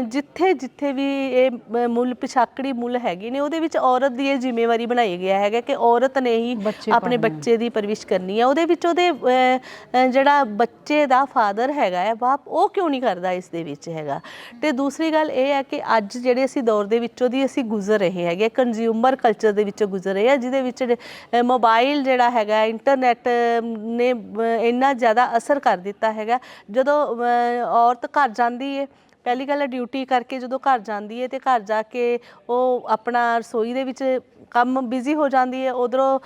ਜਿੱਥੇ ਜਿੱਥੇ ਵੀ ਇਹ ਮੁੱਲ ਪਿਛਾਕੜੀ ਮੁੱਲ ਹੈਗੇ ਨੇ, ਉਹਦੇ ਵਿੱਚ ਔਰਤ ਦੀ ਇਹ ਜ਼ਿੰਮੇਵਾਰੀ ਬਣਾਈ ਗਿਆ ਹੈਗਾ ਕਿ ਔਰਤ ਨੇ ਹੀ ਆਪਣੇ ਬੱਚੇ ਦੀ ਪਰਵਰਿਸ਼ ਕਰਨੀ ਹੈ। ਉਹਦੇ ਵਿੱਚ ਉਹਦੇ ਜਿਹੜਾ ਬੱਚੇ ਦਾ ਫਾਦਰ ਹੈਗਾ ਹੈ, ਬਾਪ, ਉਹ ਕਿਉਂ ਨਹੀਂ ਕਰਦਾ ਇਸ ਦੇ ਵਿੱਚ ਹੈਗਾ। ਅਤੇ ਦੂਸਰੀ ਗੱਲ ਇਹ ਹੈ ਕਿ ਅੱਜ ਜਿਹੜੇ ਅਸੀਂ ਦੌਰ ਦੇ ਵਿੱਚੋਂ ਦੀ ਅਸੀਂ ਗੁਜ਼ਰ ਰਹੇ ਹੈਗੇ, ਕੰਜ਼ਿਊਮਰ ਕਲਚਰ ਦੇ ਵਿੱਚੋਂ ਗੁਜ਼ਰ ਰਹੇ ਆ, ਜਿਹਦੇ ਵਿੱਚ ਮੋਬਾਈਲ ਜਿਹੜਾ ਹੈਗਾ, ਇੰਟਰਨੈਟ ਨੇ ਇੰਨਾ ਜ਼ਿਆਦਾ ਅਸਰ ਕਰ ਦਿੱਤਾ ਹੈਗਾ। ਜਦੋਂ ਔਰਤ ਘਰ ਜਾਂਦੀ ਹੈ, ਪਹਿਲੀ ਗੱਲ ਹੈ ਡਿਊਟੀ ਕਰਕੇ ਜਦੋਂ ਘਰ ਜਾਂਦੀ ਹੈ ਅਤੇ ਘਰ ਜਾ ਕੇ ਉਹ ਆਪਣਾ ਰਸੋਈ ਦੇ ਵਿੱਚ ਕੰਮ ਬਿਜ਼ੀ ਹੋ ਜਾਂਦੀ ਹੈ, ਉੱਧਰੋਂ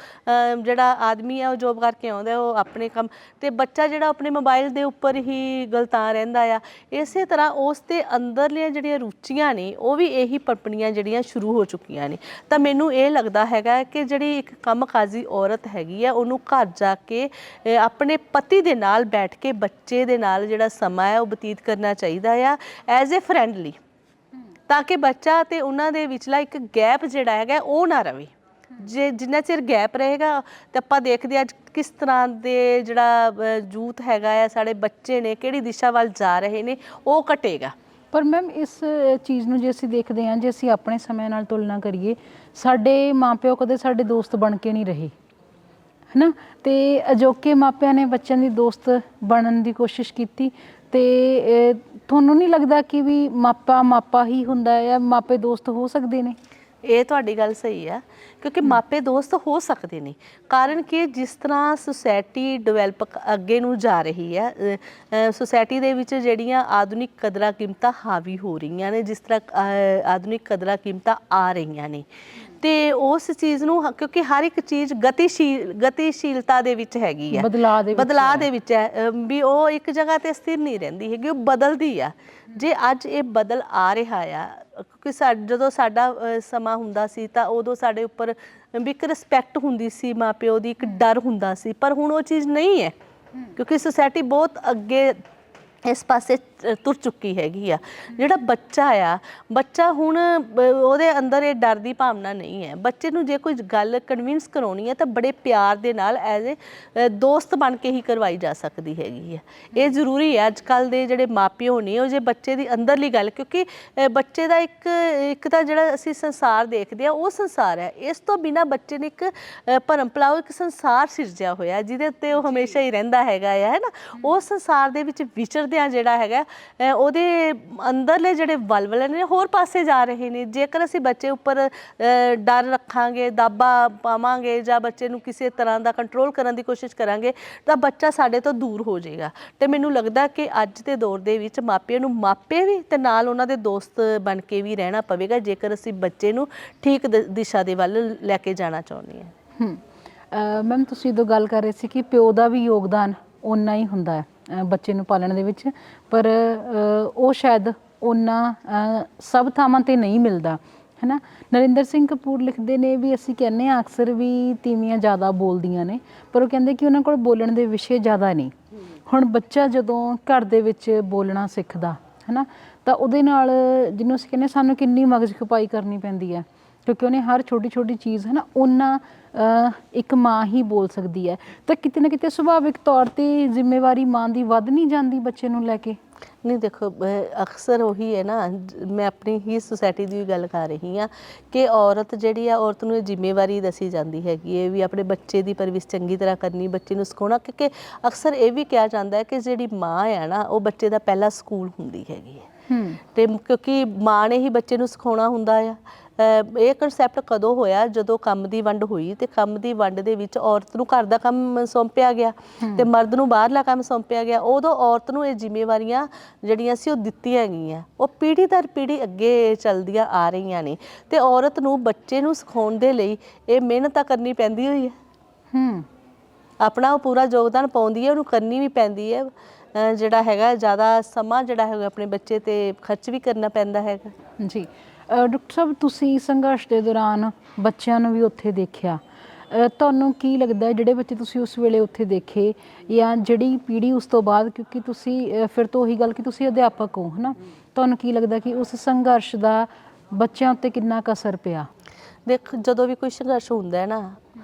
ਜਿਹੜਾ ਆਦਮੀ ਹੈ ਉਹ ਜੋਬ ਕਰਕੇ ਆਉਂਦਾ, ਉਹ ਆਪਣੇ ਕੰਮ, ਅਤੇ ਬੱਚਾ ਜਿਹੜਾ ਆਪਣੇ ਮੋਬਾਈਲ ਦੇ ਉੱਪਰ ਹੀ ਗਲਤਾਨ ਰਹਿੰਦਾ ਆ। ਇਸੇ ਤਰ੍ਹਾਂ ਉਸ ਦੇ ਅੰਦਰਲੀਆਂ ਜਿਹੜੀਆਂ ਰੁਚੀਆਂ ਨੇ ਉਹ ਵੀ ਇਹੀ ਪਨਪਣੀਆਂ ਜਿਹੜੀਆਂ ਸ਼ੁਰੂ ਹੋ ਚੁੱਕੀਆਂ ਨੇ। ਤਾਂ ਮੈਨੂੰ ਇਹ ਲੱਗਦਾ ਹੈਗਾ ਕਿ ਜਿਹੜੀ ਇੱਕ ਕੰਮਕਾਜੀ ਔਰਤ ਹੈਗੀ ਆ, ਉਹਨੂੰ ਘਰ ਜਾ ਕੇ ਆਪਣੇ ਪਤੀ ਦੇ ਨਾਲ ਬੈਠ ਕੇ ਬੱਚੇ ਦੇ ਨਾਲ ਜਿਹੜਾ ਸਮਾਂ ਹੈ ਉਹ ਬਤੀਤ ਕਰਨਾ ਚਾਹੀਦਾ ਆ, ਐਜ਼ ਏ ਫਰੈਂਡਲੀ, ਤਾਂ ਕਿ ਬੱਚਾ ਅਤੇ ਉਹਨਾਂ ਦੇ ਵਿਚਲਾ ਇੱਕ ਗੈਪ ਜਿਹੜਾ ਹੈਗਾ ਉਹ ਨਾ ਰਹੇ। ਜੇ ਜਿੰਨਾ ਚਿਰ ਗੈਪ ਰਹੇਗਾ ਤਾਂ ਆਪਾਂ ਦੇਖਦੇ ਅੱਜ ਕਿਸ ਤਰ੍ਹਾਂ ਦੇ ਜਿਹੜਾ ਯੂਥ ਹੈਗਾ ਆ, ਸਾਡੇ ਬੱਚੇ ਨੇ ਕਿਹੜੀ ਦਿਸ਼ਾ ਵੱਲ ਜਾ ਰਹੇ ਨੇ, ਉਹ ਘਟੇਗਾ। ਪਰ ਮੈਮ ਇਸ ਚੀਜ਼ ਨੂੰ ਜੇ ਅਸੀਂ ਦੇਖਦੇ ਹਾਂ, ਜੇ ਅਸੀਂ ਆਪਣੇ ਸਮੇਂ ਨਾਲ ਤੁਲਨਾ ਕਰੀਏ, ਸਾਡੇ ਮਾਪਿਓ ਕਦੇ ਸਾਡੇ ਦੋਸਤ ਬਣ ਕੇ ਨਹੀਂ ਰਹੇ, ਹੈ ਨਾ। ਅਤੇ ਅਜੋਕੇ ਮਾਪਿਆਂ ਨੇ ਬੱਚਿਆਂ ਦੀ ਦੋਸਤ ਬਣਨ ਦੀ ਕੋਸ਼ਿਸ਼ ਕੀਤੀ, ਅਤੇ ਤੁਹਾਨੂੰ ਨਹੀਂ ਲੱਗਦਾ ਕਿ ਵੀ ਮਾਪਾ ਹੀ ਹੁੰਦਾ ਹੈ, ਜਾਂ ਮਾਪੇ ਦੋਸਤ ਹੋ ਸਕਦੇ ਨੇ? ਇਹ ਤੁਹਾਡੀ ਗੱਲ ਸਹੀ ਆ, ਕਿਉਂਕਿ ਮਾਪੇ ਦੋਸਤ ਹੋ ਸਕਦੇ ਨੇ। ਕਾਰਨ ਕਿ ਜਿਸ ਤਰ੍ਹਾਂ ਸੁਸਾਇਟੀ ਡਿਵੈਲਪ ਅੱਗੇ ਨੂੰ ਜਾ ਰਹੀ ਹੈ, ਸੁਸਾਇਟੀ ਦੇ ਵਿੱਚ ਜਿਹੜੀਆਂ ਆਧੁਨਿਕ ਕਦਰਾਂ ਕੀਮਤਾਂ ਹਾਵੀ ਹੋ ਰਹੀਆਂ ਨੇ, ਜਿਸ ਤਰ੍ਹਾਂ ਆਧੁਨਿਕ ਕਦਰਾਂ ਕੀਮਤਾਂ ਆ ਰਹੀਆਂ ਨੇ, ਅਤੇ ਉਸ ਚੀਜ਼ ਨੂੰ, ਕਿਉਂਕਿ ਹਰ ਇੱਕ ਚੀਜ਼ ਗਤੀਸ਼ੀਲਤਾ ਦੇ ਵਿੱਚ ਹੈਗੀ ਆ, ਬਦਲਾਅ ਦੇ ਵਿੱਚ ਹੈ ਵੀ, ਉਹ ਇੱਕ ਜਗ੍ਹਾ 'ਤੇ ਸਥਿਰ ਨਹੀਂ ਰਹਿੰਦੀ ਹੈਗੀ, ਉਹ ਬਦਲਦੀ ਆ। ਜੇ ਅੱਜ ਇਹ ਬਦਲ ਆ ਰਿਹਾ ਆ, ਕਿਉਂਕਿ ਜਦੋਂ ਸਾਡਾ ਸਮਾਂ ਹੁੰਦਾ ਸੀ ਤਾਂ ਉਦੋਂ ਸਾਡੇ ਉੱਪਰ ਵੀ ਇੱਕ ਰਿਸਪੈਕਟ ਹੁੰਦੀ ਸੀ, ਮਾਂ ਪਿਓ ਦੀ ਇੱਕ ਡਰ ਹੁੰਦਾ ਸੀ, ਪਰ ਹੁਣ ਉਹ ਚੀਜ਼ ਨਹੀਂ ਹੈ, ਕਿਉਂਕਿ ਸੁਸਾਇਟੀ ਬਹੁਤ ਅੱਗੇ ਇਸ ਪਾਸੇ ਤੁਰ ਚੁੱਕੀ ਹੈਗੀ ਆ। ਜਿਹੜਾ ਬੱਚਾ ਹੁਣ ਉਹਦੇ ਅੰਦਰ ਇਹ ਡਰ ਦੀ ਭਾਵਨਾ ਨਹੀਂ ਹੈ। ਬੱਚੇ ਨੂੰ ਜੇ ਕੋਈ ਗੱਲ ਕਨਵਿੰਸ ਕਰਾਉਣੀ ਹੈ ਤਾਂ ਬੜੇ ਪਿਆਰ ਦੇ ਨਾਲ ਐਜ਼ ਏ ਦੋਸਤ ਬਣ ਕੇ ਹੀ ਕਰਵਾਈ ਜਾ ਸਕਦੀ ਹੈਗੀ ਹੈ। ਇਹ ਜ਼ਰੂਰੀ ਹੈ। ਅੱਜ ਕੱਲ੍ਹ ਦੇ ਜਿਹੜੇ ਮਾਪਿਓ ਨੇ, ਉਹ ਜੇ ਬੱਚੇ ਦੀ ਅੰਦਰਲੀ ਗੱਲ, ਕਿਉਂਕਿ ਬੱਚੇ ਦਾ ਇੱਕ ਤਾਂ ਜਿਹੜਾ ਅਸੀਂ ਸੰਸਾਰ ਦੇਖਦੇ ਹਾਂ ਉਹ ਸੰਸਾਰ ਹੈ, ਇਸ ਤੋਂ ਬਿਨਾਂ ਬੱਚੇ ਨੇ ਇੱਕ ਭਰਮ ਭੁਲਾਓ ਇੱਕ ਸੰਸਾਰ ਸਿਰਜਿਆ ਹੋਇਆ ਜਿਹਦੇ ਉੱਤੇ ਉਹ ਹਮੇਸ਼ਾ ਹੀ ਰਹਿੰਦਾ ਹੈਗਾ ਹੈ ਨਾ। ਉਹ ਸੰਸਾਰ ਦੇ ਵਿੱਚ ਵਿਚਰਦਿਆਂ ਜਿਹੜਾ ਹੈਗਾ ਉਹਦੇ ਅੰਦਰਲੇ ਜਿਹੜੇ ਵਲਵਲੇ ਨੇ ਹੋਰ ਪਾਸੇ ਜਾ ਰਹੇ ਨੇ। ਜੇਕਰ ਅਸੀਂ ਬੱਚੇ ਉੱਪਰ ਡਰ ਰੱਖਾਂਗੇ, ਦਾਬਾ ਪਾਵਾਂਗੇ ਜਾਂ ਬੱਚੇ ਨੂੰ ਕਿਸੇ ਤਰ੍ਹਾਂ ਦਾ ਕੰਟਰੋਲ ਕਰਨ ਦੀ ਕੋਸ਼ਿਸ਼ ਕਰਾਂਗੇ ਤਾਂ ਬੱਚਾ ਸਾਡੇ ਤੋਂ ਦੂਰ ਹੋ ਜਾਏਗਾ। ਤੇ ਮੈਨੂੰ ਲੱਗਦਾ ਕਿ ਅੱਜ ਦੇ ਦੌਰ ਦੇ ਵਿੱਚ ਮਾਪਿਆਂ ਨੂੰ ਮਾਪੇ ਵੀ ਤੇ ਨਾਲ ਉਹਨਾਂ ਦੇ ਦੋਸਤ ਬਣ ਕੇ ਵੀ ਰਹਿਣਾ ਪਵੇਗਾ, ਜੇਕਰ ਅਸੀਂ ਬੱਚੇ ਨੂੰ ਠੀਕ ਦਿਸ਼ਾ ਦੇ ਵੱਲ ਲੈ ਕੇ ਜਾਣਾ ਚਾਹੁੰਦੇ ਹਾਂ। ਮੈਮ ਤੁਸੀਂ ਉਦੋਂ ਗੱਲ ਕਰ ਰਹੇ ਸੀ ਕਿ ਪਿਓ ਦਾ ਵੀ ਯੋਗਦਾਨ ਓਨਾ ਹੀ ਹੁੰਦਾ ਹੈ ਬੱਚੇ ਨੂੰ ਪਾਲਣ ਦੇ ਵਿੱਚ, ਪਰ ਉਹ ਸ਼ਾਇਦ ਓਨਾ ਸਭ ਥਾਵਾਂ 'ਤੇ ਨਹੀਂ ਮਿਲਦਾ, ਹੈ ਨਾ। ਨਰਿੰਦਰ ਸਿੰਘ ਕਪੂਰ ਲਿਖਦੇ ਨੇ ਵੀ ਅਸੀਂ ਕਹਿੰਦੇ ਹਾਂ ਅਕਸਰ ਵੀ ਤੀਵੀਆਂ ਜ਼ਿਆਦਾ ਬੋਲਦੀਆਂ ਨੇ, ਪਰ ਉਹ ਕਹਿੰਦੇ ਕਿ ਉਹਨਾਂ ਕੋਲ ਬੋਲਣ ਦੇ ਵਿਸ਼ੇ ਜ਼ਿਆਦਾ ਨਹੀਂ। ਹੁਣ ਬੱਚਾ ਜਦੋਂ ਘਰ ਦੇ ਵਿੱਚ ਬੋਲਣਾ ਸਿੱਖਦਾ, ਹੈ ਨਾ, ਤਾਂ ਉਹਦੇ ਨਾਲ ਜਿਹਨੂੰ ਅਸੀਂ ਕਹਿੰਦੇ ਸਾਨੂੰ ਕਿੰਨੀ ਮਗਜ ਖਪਾਈ ਕਰਨੀ ਪੈਂਦੀ ਹੈ, ਕਿਉਂਕਿ ਉਹਨੇ ਹਰ ਛੋਟੀ ਛੋਟੀ ਚੀਜ਼, ਹੈ ਨਾ, ਉਹਨਾਂ ਇੱਕ ਮਾਂ ਹੀ ਬੋਲ ਸਕਦੀ ਹੈ। ਤਾਂ ਕਿਤੇ ਨਾ ਕਿਤੇ ਸੁਭਾਵਿਕ ਤੌਰ 'ਤੇ ਜ਼ਿੰਮੇਵਾਰੀ ਮਾਂ ਦੀ ਵੱਧ ਨਹੀਂ ਜਾਂਦੀ ਬੱਚੇ ਨੂੰ ਲੈ ਕੇ? ਨਹੀਂ ਦੇਖੋ, ਅਕਸਰ ਉਹੀ ਹੈ ਨਾ, ਮੈਂ ਆਪਣੀ ਹੀ ਸੁਸਾਇਟੀ ਦੀ ਗੱਲ ਕਰ ਰਹੀ ਹਾਂ ਕਿ ਔਰਤ ਜਿਹੜੀ ਆ, ਔਰਤ ਨੂੰ ਇਹ ਜ਼ਿੰਮੇਵਾਰੀ ਦੱਸੀ ਜਾਂਦੀ ਹੈਗੀ ਹੈ ਵੀ ਆਪਣੇ ਬੱਚੇ ਦੀ ਪਰਵਰਿਸ਼ ਚੰਗੀ ਤਰ੍ਹਾਂ ਕਰਨੀ, ਬੱਚੇ ਨੂੰ ਸਿਖਾਉਣਾ, ਕਿਉਂਕਿ ਅਕਸਰ ਇਹ ਵੀ ਕਿਹਾ ਜਾਂਦਾ ਹੈ ਕਿ ਜਿਹੜੀ ਮਾਂ ਹੈ ਨਾ ਉਹ ਬੱਚੇ ਦਾ ਪਹਿਲਾ ਸਕੂਲ ਹੁੰਦੀ ਹੈਗੀ ਹੈ। ਤੇ ਕਿਉਂਕਿ ਮਾਂ ਨੇ ਹੀ ਬੱਚੇ ਨੂੰ ਸਿਖਾਉਣਾ ਹੁੰਦਾ ਆ। ਇਹ ਕਨਸੈਪਟ ਕਦੋਂ ਹੋਇਆ? ਜਦੋਂ ਕੰਮ ਦੀ ਵੰਡ ਹੋਈ, ਤੇ ਕੰਮ ਦੀ ਵੰਡ ਦੇ ਵਿੱਚ ਔਰਤ ਨੂੰ ਘਰ ਦਾ ਕੰਮ ਸੌਂਪਿਆ ਗਿਆ ਤੇ ਮਰਦ ਨੂੰ ਬਾਹਰਲਾ ਕੰਮ ਸੌਂਪਿਆ ਗਿਆ। ਉਦੋਂ ਔਰਤ ਨੂੰ ਇਹ ਜ਼ਿੰਮੇਵਾਰੀਆਂ ਜਿਹੜੀਆਂ ਸੀ ਉਹ ਦਿੱਤੀਆਂ ਗਈਆਂ, ਉਹ ਪੀੜ੍ਹੀ ਦਰ ਪੀੜ੍ਹੀ ਅੱਗੇ ਚੱਲਦੀਆਂ ਆ ਰਹੀਆਂ ਨੇ। ਤੇ ਔਰਤ ਨੂੰ ਬੱਚੇ ਨੂੰ ਸਿਖਾਉਣ ਦੇ ਲਈ ਇਹ ਮਿਹਨਤ ਤਾਂ ਕਰਨੀ ਪੈਂਦੀ ਹੋਈ ਹੈ, ਆਪਣਾ ਉਹ ਪੂਰਾ ਯੋਗਦਾਨ ਪਾਉਂਦੀ ਹੈ, ਉਹਨੂੰ ਕਰਨੀ ਵੀ ਪੈਂਦੀ ਹੈ। ਜਿਹੜਾ ਹੈਗਾ ਜ਼ਿਆਦਾ ਸਮਾਂ ਜਿਹੜਾ ਹੈਗਾ ਆਪਣੇ ਬੱਚੇ 'ਤੇ ਖਰਚ ਵੀ ਕਰਨਾ ਪੈਂਦਾ ਹੈਗਾ। ਜੀ ਡਾਕਟਰ ਸਾਹਿਬ, ਤੁਸੀਂ ਸੰਘਰਸ਼ ਦੇ ਦੌਰਾਨ ਬੱਚਿਆਂ ਨੂੰ ਵੀ ਉੱਥੇ ਦੇਖਿਆ, ਤੁਹਾਨੂੰ ਕੀ ਲੱਗਦਾ ਜਿਹੜੇ ਬੱਚੇ ਤੁਸੀਂ ਉਸ ਵੇਲੇ ਉੱਥੇ ਦੇਖੇ ਜਾਂ ਜਿਹੜੀ ਪੀੜ੍ਹੀ ਉਸ ਤੋਂ ਬਾਅਦ, ਕਿਉਂਕਿ ਤੁਸੀਂ ਫਿਰ ਤੋਂ ਉਹੀ ਗੱਲ ਕਿ ਤੁਸੀਂ ਅਧਿਆਪਕ ਹੋ, ਹੈ ਨਾ, ਤੁਹਾਨੂੰ ਕੀ ਲੱਗਦਾ ਕਿ ਉਸ ਸੰਘਰਸ਼ ਦਾ ਬੱਚਿਆਂ ਉੱਤੇ ਕਿੰਨਾ ਕੁ ਅਸਰ ਪਿਆ? ਦੇਖ, ਜਦੋਂ ਵੀ ਕੋਈ ਸੰਘਰਸ਼ ਹੁੰਦਾ ਹੈ ਨਾ,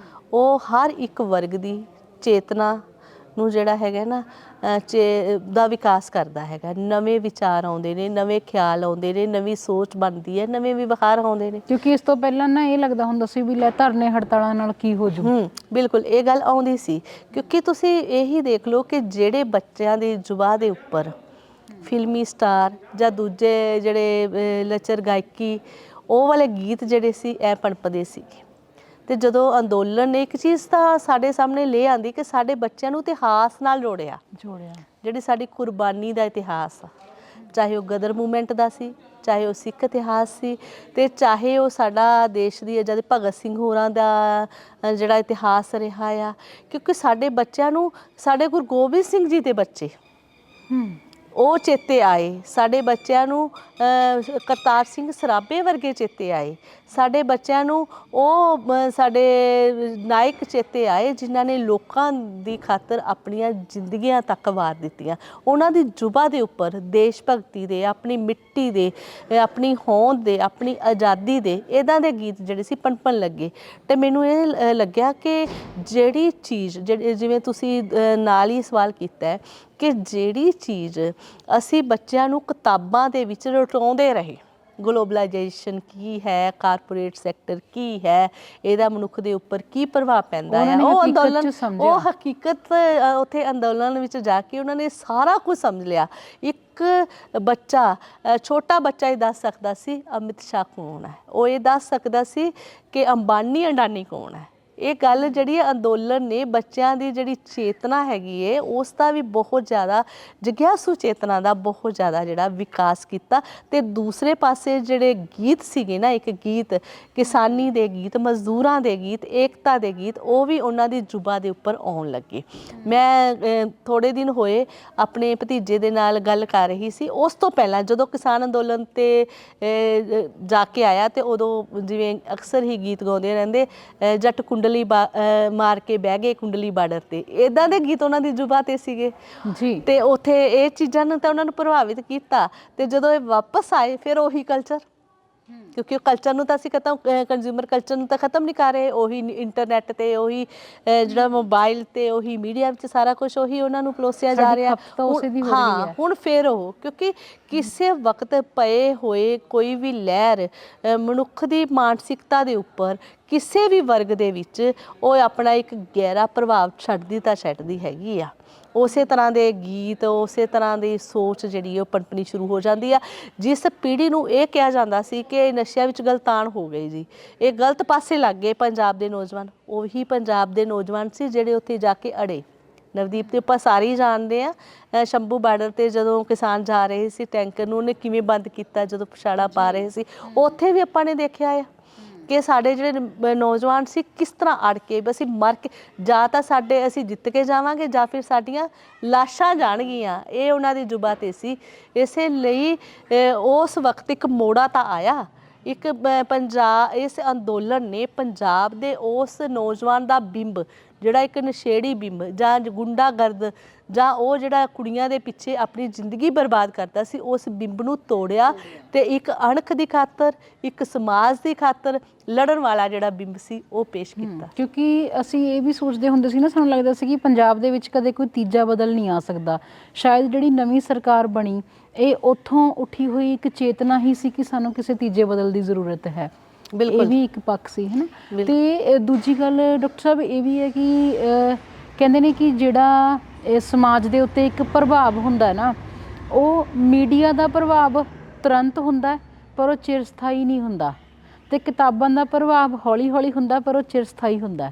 ਉਹ ਹਰ ਇੱਕ ਵਰਗ ਦੀ ਚੇਤਨਾ ਨੂੰ ਜਿਹੜਾ ਹੈਗਾ ਨਾ ਦਾ ਵਿਕਾਸ ਕਰਦਾ ਹੈਗਾ। ਨਵੇਂ ਵਿਚਾਰ ਆਉਂਦੇ ਨੇ, ਨਵੇਂ ਖਿਆਲ ਆਉਂਦੇ ਨੇ, ਨਵੀਂ ਸੋਚ ਬਣਦੀ ਹੈ, ਨਵੇਂ ਵਿਵਹਾਰ ਆਉਂਦੇ ਨੇ। ਕਿਉਂਕਿ ਇਸ ਤੋਂ ਪਹਿਲਾਂ ਨਾ ਇਹ ਲੱਗਦਾ ਹੁੰਦਾ ਸੀ ਵੀ ਲੈ ਧਰਨੇ ਹੜਤਾਲਾਂ ਨਾਲ ਕੀ ਹੋ ਜੂ। ਬਿਲਕੁਲ ਇਹ ਗੱਲ ਆਉਂਦੀ ਸੀ, ਕਿਉਂਕਿ ਤੁਸੀਂ ਇਹੀ ਦੇਖ ਲਓ ਕਿ ਜਿਹੜੇ ਬੱਚਿਆਂ ਦੀ ਜ਼ੁਬਾਨ ਦੇ ਉੱਪਰ ਫਿਲਮੀ ਸਟਾਰ ਜਾਂ ਦੂਜੇ ਜਿਹੜੇ ਲੱਚਰ ਗਾਇਕੀ, ਉਹ ਵਾਲੇ ਗੀਤ ਜਿਹੜੇ ਸੀ ਇਹ ਪਣਪਦੇ ਸੀਗੇ। ਤੇ ਜਦੋਂ ਅੰਦੋਲਨ ਨੇ ਇੱਕ ਚੀਜ਼ ਤਾਂ ਸਾਡੇ ਸਾਹਮਣੇ ਲੈ ਆਂਦੀ ਕਿ ਸਾਡੇ ਬੱਚਿਆਂ ਨੂੰ ਇਤਿਹਾਸ ਨਾਲ ਜੋੜਿਆ, ਜਿਹੜੀ ਸਾਡੀ ਕੁਰਬਾਨੀ ਦਾ ਇਤਿਹਾਸ ਆ, ਚਾਹੇ ਉਹ ਗਦਰ ਮੂਵਮੈਂਟ ਦਾ ਸੀ, ਚਾਹੇ ਉਹ ਸਿੱਖ ਇਤਿਹਾਸ ਸੀ, ਤੇ ਚਾਹੇ ਉਹ ਸਾਡਾ ਦੇਸ਼ ਦੀ ਆਜ਼ਾਦੀ ਭਗਤ ਸਿੰਘ ਹੋਰਾਂ ਦਾ ਜਿਹੜਾ ਇਤਿਹਾਸ ਰਿਹਾ ਆ। ਕਿਉਂਕਿ ਸਾਡੇ ਬੱਚਿਆਂ ਨੂੰ ਸਾਡੇ ਗੁਰੂ ਗੋਬਿੰਦ ਸਿੰਘ ਜੀ ਦੇ ਬੱਚੇ ਉਹ ਚੇਤੇ ਆਏ, ਸਾਡੇ ਬੱਚਿਆਂ ਨੂੰ ਕਰਤਾਰ ਸਿੰਘ ਸਰਾਭੇ ਵਰਗੇ ਚੇਤੇ ਆਏ, ਸਾਡੇ ਬੱਚਿਆਂ ਨੂੰ ਉਹ ਸਾਡੇ ਨਾਇਕ ਚੇਤੇ ਆਏ ਜਿਨ੍ਹਾਂ ਨੇ ਲੋਕਾਂ ਦੀ ਖਾਤਰ ਆਪਣੀਆਂ ਜ਼ਿੰਦਗੀਆਂ ਤੱਕ ਵਾਰ ਦਿੱਤੀਆਂ। ਉਹਨਾਂ ਦੀ ਜ਼ੁਬਾਨ ਦੇ ਉੱਪਰ ਦੇਸ਼ ਭਗਤੀ ਦੇ, ਆਪਣੀ ਮਿੱਟੀ ਦੇ, ਆਪਣੀ ਹੋਂਦ ਦੇ, ਆਪਣੀ ਆਜ਼ਾਦੀ ਦੇ ਇੱਦਾਂ ਦੇ ਗੀਤ ਜਿਹੜੇ ਸੀ ਪਣਪਣ ਲੱਗੇ। ਅਤੇ ਮੈਨੂੰ ਇਹ ਲੱਗਿਆ ਕਿ ਜਿਹੜੀ ਚੀਜ਼ ਜਿਵੇਂ ਤੁਸੀਂ ਨਾਲ ਹੀ ਸਵਾਲ ਕੀਤਾ ਕਿ ਜਿਹੜੀ ਚੀਜ਼ ਅਸੀਂ ਬੱਚਿਆਂ ਨੂੰ ਕਿਤਾਬਾਂ ਦੇ ਵਿੱਚ ਰਟਾਉਂਦੇ ਰਹੇ, ਗਲੋਬਲਾਈਜੇਸ਼ਨ ਕੀ ਹੈ, ਕਾਰਪੋਰੇਟ ਸੈਕਟਰ ਕੀ ਹੈ, ਇਹਦਾ ਮਨੁੱਖ ਦੇ ਉੱਪਰ ਕੀ ਪ੍ਰਭਾਵ ਪੈਂਦਾ ਹੈ, ਉਹ ਅੰਦੋਲਨ, ਉਹ ਹਕੀਕਤ ਉੱਥੇ ਅੰਦੋਲਨ ਵਿੱਚ ਜਾ ਕੇ ਉਹਨਾਂ ਨੇ ਸਾਰਾ ਕੁਝ ਸਮਝ ਲਿਆ। ਇੱਕ ਬੱਚਾ, ਛੋਟਾ ਬੱਚਾ ਇਹ ਦੱਸ ਸਕਦਾ ਸੀ ਅਮਿਤ ਸ਼ਾਹ ਕੌਣ ਹੈ, ਉਹ ਇਹ ਦੱਸ ਸਕਦਾ ਸੀ ਕਿ ਅੰਬਾਨੀ ਅਡਾਨੀ ਕੌਣ ਹੈ। ਇਹ ਗੱਲ ਜਿਹੜੀ ਹੈ ਅੰਦੋਲਨ ਨੇ ਬੱਚਿਆਂ ਦੀ ਜਿਹੜੀ ਚੇਤਨਾ ਹੈਗੀ ਹੈ ਉਸ ਦਾ ਵੀ ਬਹੁਤ ਜ਼ਿਆਦਾ, ਜਗਿਆਸੂ ਚੇਤਨਾ ਦਾ ਬਹੁਤ ਜ਼ਿਆਦਾ ਜਿਹੜਾ ਵਿਕਾਸ ਕੀਤਾ। ਅਤੇ ਦੂਸਰੇ ਪਾਸੇ ਜਿਹੜੇ ਗੀਤ ਸੀਗੇ ਨਾ, ਇੱਕ ਗੀਤ ਕਿਸਾਨੀ ਦੇ ਗੀਤ, ਮਜ਼ਦੂਰਾਂ ਦੇ ਗੀਤ, ਏਕਤਾ ਦੇ ਗੀਤ, ਉਹ ਵੀ ਉਹਨਾਂ ਦੀ ਜ਼ੁਬਾਨ ਦੇ ਉੱਪਰ ਆਉਣ ਲੱਗੇ। ਮੈਂ ਥੋੜ੍ਹੇ ਦਿਨ ਹੋਏ ਆਪਣੇ ਭਤੀਜੇ ਦੇ ਨਾਲ ਗੱਲ ਕਰ ਰਹੀ ਸੀ, ਉਸ ਤੋਂ ਪਹਿਲਾਂ ਜਦੋਂ ਕਿਸਾਨ ਅੰਦੋਲਨ 'ਤੇ ਜਾ ਕੇ ਆਇਆ ਤੇ ਉਦੋਂ ਜਿਵੇਂ ਅਕਸਰ ਹੀ ਗੀਤ ਗਾਉਂਦੇ ਰਹਿੰਦੇ, ਜੱਟ ਕੁੰਡਲੀ ਮਾਰ ਕੇ ਬਹਿ ਗਏ ਕੁੰਡਲੀ ਬਾਰਡਰ ਤੇ, ਇੱਦਾਂ ਦੇ ਗੀਤ ਉਹਨਾਂ ਦੀ ਜ਼ੁਬਾਨ 'ਤੇ ਸੀਗੇ ਜੀ। ਤੇ ਉੱਥੇ ਇਹ ਚੀਜ਼ਾਂ ਨੇ ਤਾਂ ਉਹਨਾਂ ਨੂੰ ਪ੍ਰਭਾਵਿਤ ਕੀਤਾ। ਤੇ ਜਦੋਂ ਇਹ ਵਾਪਸ ਆਏ ਫਿਰ ਉਹੀ ਕਲਚਰ, ਕਿਉਂਕਿ ਉਹ ਕਲਚਰ ਨੂੰ ਤਾਂ ਅਸੀਂ ਕੰਜ਼ਿਊਮਰ ਕਲਚਰ ਨੂੰ ਤਾਂ ਖਤਮ ਨਹੀਂ ਕਰ ਰਹੇ, ਉਹੀ ਇੰਟਰਨੈਟ 'ਤੇ, ਉਹੀ ਜਿਹੜਾ ਮੋਬਾਈਲ 'ਤੇ, ਉਹੀ ਮੀਡੀਆ ਵਿੱਚ ਸਾਰਾ ਕੁਛ ਉਹੀ ਉਹਨਾਂ ਨੂੰ ਪਲੋਸਿਆ ਜਾ ਰਿਹਾ। ਹਾਂ, ਹੁਣ ਫਿਰ ਉਹ, ਕਿਉਂਕਿ ਕਿਸੇ ਵਕਤ ਪਏ ਹੋਏ ਕੋਈ ਵੀ ਲਹਿਰ ਮਨੁੱਖ ਦੀ ਮਾਨਸਿਕਤਾ ਦੇ ਉੱਪਰ ਕਿਸੇ ਵੀ ਵਰਗ ਦੇ ਵਿੱਚ ਉਹ ਆਪਣਾ ਇੱਕ ਗਹਿਰਾ ਪ੍ਰਭਾਵ ਛੱਡਦੀ ਤਾਂ ਛੱਡਦੀ ਹੈਗੀ ਆ। ਉਸੇ ਤਰ੍ਹਾਂ ਦੇ ਗੀਤ, ਉਸੇ ਤਰ੍ਹਾਂ ਦੀ ਸੋਚ ਜਿਹੜੀ ਉਹ ਪਨਪਣੀ ਸ਼ੁਰੂ ਹੋ ਜਾਂਦੀ ਆ। ਜਿਸ ਪੀੜ੍ਹੀ ਨੂੰ ਇਹ ਕਿਹਾ ਜਾਂਦਾ ਸੀ ਕਿ ਨਸ਼ਿਆਂ ਵਿੱਚ ਗਲਤਾਨ ਹੋ ਗਈ ਜੀ, ਇਹ ਗਲਤ ਪਾਸੇ ਲੱਗ ਗਏ ਪੰਜਾਬ ਦੇ ਨੌਜਵਾਨ, ਉਹੀ ਪੰਜਾਬ ਦੇ ਨੌਜਵਾਨ ਸੀ ਜਿਹੜੇ ਉੱਥੇ ਜਾ ਕੇ ਅੜੇ। ਨਵਦੀਪ ਤੇ ਆਪਾਂ ਸਾਰੇ ਹੀ ਜਾਣਦੇ ਆ, ਸ਼ੰਭੂ ਬਾਰਡਰ ਤੇ ਜਦੋਂ ਕਿਸਾਨ ਜਾ ਰਹੇ ਸੀ ਟੈਂਕਰ ਨੂੰ ਉਹਨੇ ਕਿਵੇਂ ਬੰਦ ਕੀਤਾ, ਜਦੋਂ ਪਛਾੜਾ ਪਾ ਰਹੇ ਸੀ, ਉੱਥੇ ਵੀ ਆਪਾਂ ਨੇ ਦੇਖਿਆ ਆ ਕਿ ਸਾਡੇ ਜਿਹੜੇ ਨੌਜਵਾਨ ਸੀ ਕਿਸ ਤਰ੍ਹਾਂ ਅੜ ਕੇ ਅਸੀਂ ਮਰ ਕੇ, ਜਾਂ ਤਾਂ ਅਸੀਂ ਜਿੱਤ ਕੇ ਜਾਵਾਂਗੇ ਜਾਂ ਫਿਰ ਸਾਡੀਆਂ ਲਾਸ਼ਾਂ ਜਾਣਗੀਆਂ, ਇਹ ਉਹਨਾਂ ਦੀ ਜੁਬਾਂ ਤੇ ਸੀ। ਇਸੇ ਲਈ ਉਸ ਵਕਤ ਇੱਕ ਮੋੜਾ ਤਾਂ ਆਇਆ, ਇੱਕ ਪੰਜਾਬ, ਇਸ ਅੰਦੋਲਨ ਨੇ ਪੰਜਾਬ ਦੇ ਉਸ ਨੌਜਵਾਨ ਦਾ ਬਿੰਬ, ਜਿਹੜਾ ਇੱਕ ਨਸ਼ੇੜੀ ਬਿੰਬ ਜਾਂ ਗੁੰਡਾਗਰਦ ਜਾਂ ਉਹ ਜਿਹੜਾ ਕੁੜੀਆਂ ਦੇ ਪਿੱਛੇ ਆਪਣੀ ਜ਼ਿੰਦਗੀ ਬਰਬਾਦ ਕਰਦਾ ਸੀ, ਉਸ ਬਿੰਬ ਨੂੰ ਤੋੜਿਆ ਤੇ ਇੱਕ ਅਣਖ ਦੀ ਖਾਤਰ, ਇੱਕ ਸਮਾਜ ਦੀ ਖਾਤਰ ਲੜਨ ਵਾਲਾ ਜਿਹੜਾ ਬਿੰਬ ਸੀ ਉਹ ਪੇਸ਼ ਕੀਤਾ। ਕਿਉਂਕਿ ਅਸੀਂ ਇਹ ਵੀ ਸੋਚਦੇ ਹੁੰਦੇ ਸੀ ਨਾ, ਸਾਨੂੰ ਲੱਗਦਾ ਸੀ ਕਿ ਪੰਜਾਬ ਦੇ ਵਿੱਚ ਕਦੇ ਕੋਈ ਤੀਜਾ ਬਦਲ ਨਹੀਂ ਆ ਸਕਦਾ। ਸ਼ਾਇਦ ਜਿਹੜੀ ਨਵੀਂ ਸਰਕਾਰ ਬਣੀ ਇਹ ਉੱਥੋਂ ਉੱਠੀ ਹੋਈ ਇੱਕ ਚੇਤਨਾ ਹੀ ਸੀ ਕਿ ਸਾਨੂੰ ਕਿਸੇ ਤੀਜੇ ਬਦਲ ਦੀ ਜ਼ਰੂਰਤ ਹੈ। ਇਹ ਵੀ ਇੱਕ ਪੱਖ ਸੀ, ਹੈ ਨਾ। ਤੇ ਦੂਜੀ ਗੱਲ ਡਾਕਟਰ ਸਾਹਿਬ ਇਹ ਵੀ ਹੈ ਕਿ ਕਹਿੰਦੇ ਨੇ ਕਿ ਜਿਹੜਾ ਸਮਾਜ ਦੇ ਉੱਤੇ ਇੱਕ ਪ੍ਰਭਾਵ ਹੁੰਦਾ ਨਾ, ਉਹ ਮੀਡੀਆ ਦਾ ਪ੍ਰਭਾਵ ਤੁਰੰਤ ਹੁੰਦਾ ਪਰ ਉਹ ਚਿਰਸਥਾਈ ਨਹੀਂ ਹੁੰਦਾ, ਤੇ ਕਿਤਾਬਾਂ ਦਾ ਪ੍ਰਭਾਵ ਹੌਲੀ ਹੌਲੀ ਹੁੰਦਾ ਪਰ ਉਹ ਚਿਰਸਥਾਈ ਹੁੰਦਾ।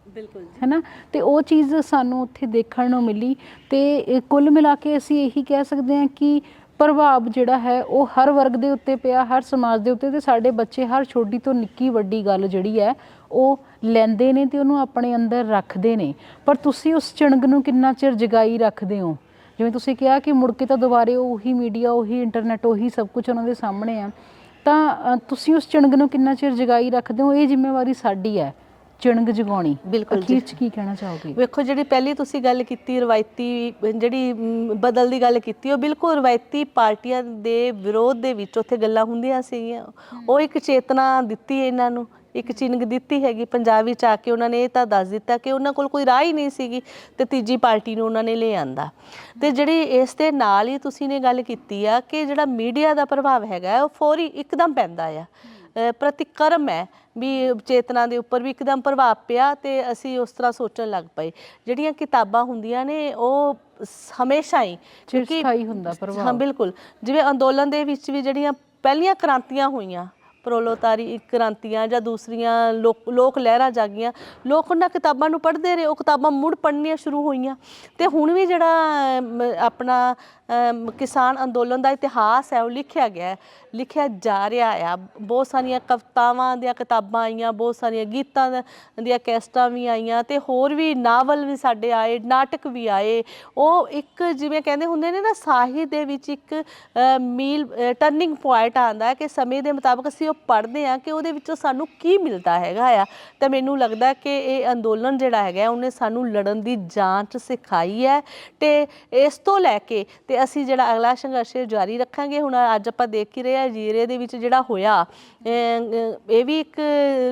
ਬਿਲਕੁਲ, ਹੈ ਨਾ। ਤੇ ਉਹ ਚੀਜ਼ ਸਾਨੂੰ ਉੱਥੇ ਦੇਖਣ ਨੂੰ ਮਿਲੀ। ਤੇ ਕੁੱਲ ਮਿਲਾ ਕੇ ਅਸੀਂ ਇਹੀ ਕਹਿ ਸਕਦੇ ਹਾਂ ਕਿ ਪ੍ਰਭਾਵ ਜਿਹੜਾ ਹੈ ਉਹ ਹਰ ਵਰਗ ਦੇ ਉੱਤੇ ਪਿਆ, ਹਰ ਸਮਾਜ ਦੇ ਉੱਤੇ, ਤੇ ਸਾਡੇ ਬੱਚੇ ਹਰ ਛੋਟੀ ਤੋਂ ਨਿੱਕੀ ਵੱਡੀ ਗੱਲ ਜਿਹੜੀ ਹੈ ਉਹ ਲੈਂਦੇ ਨੇ ਤੇ ਉਹਨੂੰ ਆਪਣੇ ਅੰਦਰ ਰੱਖਦੇ ਨੇ। ਪਰ ਤੁਸੀਂ ਉਸ ਚਿਣਗ ਨੂੰ ਕਿੰਨਾ ਚਿਰ ਜਗਾਈ ਰੱਖਦੇ ਹੋ? ਜਿਵੇਂ ਤੁਸੀਂ ਕਿਹਾ ਕਿ ਮੁੜ ਕੇ ਤਾਂ ਦੁਬਾਰੇ ਉਹੀ ਮੀਡੀਆ, ਉਹੀ ਇੰਟਰਨੈਟ, ਉਹੀ ਸਭ ਕੁਝ ਉਹਨਾਂ ਦੇ ਸਾਹਮਣੇ ਆ, ਤਾਂ ਤੁਸੀਂ ਉਸ ਚਿਣਗ ਨੂੰ ਕਿੰਨਾ ਚਿਰ ਜਗਾਈ ਰੱਖਦੇ ਹੋ? ਇਹ ਜ਼ਿੰਮੇਵਾਰੀ ਸਾਡੀ ਹੈ, ਚਿਣਗ ਜਗਾਉਣੀ। ਬਿਲਕੁਲ। ਅਖੀਰ 'ਚ ਕੀ ਕਹਿਣਾ ਚਾਹੋਗੇ? ਵੇਖੋ, ਜਿਹੜੀ ਪਹਿਲੀ ਤੁਸੀਂ ਗੱਲ ਕੀਤੀ ਰਵਾਇਤੀ ਜਿਹੜੀ ਬਦਲ ਦੀ ਗੱਲ ਕੀਤੀ, ਉਹ ਬਿਲਕੁਲ ਰਵਾਇਤੀ ਪਾਰਟੀਆਂ ਦੇ ਵਿਰੋਧ ਦੇ ਵਿੱਚ ਉੱਥੇ ਗੱਲਾਂ ਹੁੰਦੀਆਂ ਸੀਗੀਆਂ। ਉਹ ਇੱਕ ਚੇਤਨਾ ਦਿੱਤੀ ਇਹਨਾਂ ਨੂੰ, ਇੱਕ ਚਿੰਨ੍ਹ ਦਿੱਤੀ ਹੈਗੀ ਪੰਜਾਬ ਵਿੱਚ ਆ ਕੇ। ਉਹਨਾਂ ਨੇ ਇਹ ਤਾਂ ਦੱਸ ਦਿੱਤਾ ਕਿ ਉਹਨਾਂ ਕੋਲ ਕੋਈ ਰਾਹ ਹੀ ਨਹੀਂ ਸੀਗੀ ਤੇ ਤੀਜੀ ਪਾਰਟੀ ਨੂੰ ਉਹਨਾਂ ਨੇ ਲੈ ਆਂਦਾ। ਤੇ ਜਿਹੜੀ ਇਸ ਦੇ ਨਾਲ ਹੀ ਤੁਸੀਂ ਨੇ ਗੱਲ ਕੀਤੀ ਆ ਕਿ ਜਿਹੜਾ ਮੀਡੀਆ ਦਾ ਪ੍ਰਭਾਵ ਹੈਗਾ ਉਹ ਫੌਰੀ ਇੱਕਦਮ ਪੈਂਦਾ ਆ, ਪ੍ਰਤੀਕਰਮ ਹੈ ਵੀ ਚੇਤਨਾ ਦੇ ਉੱਪਰ ਵੀ ਇੱਕਦਮ ਪ੍ਰਭਾਵ ਪਿਆ ਤੇ ਅਸੀਂ ਉਸ ਤਰ੍ਹਾਂ ਸੋਚਣ ਲੱਗ ਪਏ। ਜਿਹੜੀਆਂ ਕਿਤਾਬਾਂ ਹੁੰਦੀਆਂ ਨੇ ਉਹ ਹਮੇਸ਼ਾ ਹੀ ਚਿਰਸਥਾਈ ਹੁੰਦਾ ਪ੍ਰਭਾਵ। ਹਾਂ ਬਿਲਕੁਲ। ਜਿਵੇਂ ਅੰਦੋਲਨ ਦੇ ਵਿੱਚ ਵੀ ਜਿਹੜੀਆਂ ਪਹਿਲੀਆਂ ਕ੍ਰਾਂਤੀਆਂ ਹੋਈਆਂ, ਪ੍ਰੋਲੋਤਾਰੀ ਕ੍ਰਾਂਤੀਆਂ ਜਾਂ ਦੂਸਰੀਆਂ ਲੋਕ ਲਹਿਰਾਂ ਜਾਗੀਆਂ, ਲੋਕ ਉਹਨਾਂ ਕਿਤਾਬਾਂ ਨੂੰ ਪੜ੍ਹਦੇ ਰਹੇ, ਉਹ ਕਿਤਾਬਾਂ ਮੁੜ ਪੜ੍ਹਨੀਆਂ ਸ਼ੁਰੂ ਹੋਈਆਂ। ਤੇ ਹੁਣ ਵੀ ਜਿਹੜਾ ਆਪਣਾ ਕਿਸਾਨ ਅੰਦੋਲਨ ਦਾ ਇਤਿਹਾਸ ਹੈ ਉਹ ਲਿਖਿਆ ਗਿਆ, ਲਿਖਿਆ ਜਾ ਰਿਹਾ ਆ। ਬਹੁਤ ਸਾਰੀਆਂ ਕਵਿਤਾਵਾਂ ਦੀਆਂ ਕਿਤਾਬਾਂ ਆਈਆਂ, ਬਹੁਤ ਸਾਰੀਆਂ ਗੀਤਾਂ ਦੀਆਂ ਕੈਸਟਾਂ ਵੀ ਆਈਆਂ ਤੇ ਹੋਰ ਵੀ ਨਾਵਲ ਵੀ ਸਾਡੇ ਆਏ, ਨਾਟਕ ਵੀ ਆਏ। ਉਹ ਇੱਕ ਜਿਵੇਂ ਕਹਿੰਦੇ ਹੁੰਦੇ ਨੇ ਨਾ, ਸਾਹਿਤ ਦੇ ਵਿੱਚ ਇੱਕ ਟਰਨਿੰਗ ਪੁਆਇੰਟ ਆਉਂਦਾ ਕਿ ਸਮੇਂ ਦੇ ਮੁਤਾਬਕ ਅਸੀਂ ਉਹ ਪੜ੍ਹਦੇ ਹਾਂ ਕਿ ਉਹਦੇ ਵਿੱਚੋਂ ਸਾਨੂੰ ਕੀ ਮਿਲਦਾ ਹੈਗਾ ਆ। ਤਾਂ ਮੈਨੂੰ ਲੱਗਦਾ ਕਿ ਇਹ ਅੰਦੋਲਨ ਜਿਹੜਾ ਹੈਗਾ ਉਹਨੇ ਸਾਨੂੰ ਲੜਨ ਦੀ ਜਾਂਚ ਸਿਖਾਈ ਹੈ ਤੇ ਇਸ ਤੋਂ ਲੈ ਕੇ ਤੇ ਅਸੀਂ ਜਿਹੜਾ ਅਗਲਾ ਸੰਘਰਸ਼ ਜਾਰੀ ਰੱਖਾਂਗੇ। ਹੁਣ ਅੱਜ ਆਪਾਂ ਦੇਖ ਹੀ ਰਹੇ ਹਾਂ ਜੀਰੇ ਦੇ ਵਿੱਚ ਜਿਹੜਾ ਹੋਇਆ, ਇਹ ਵੀ ਇੱਕ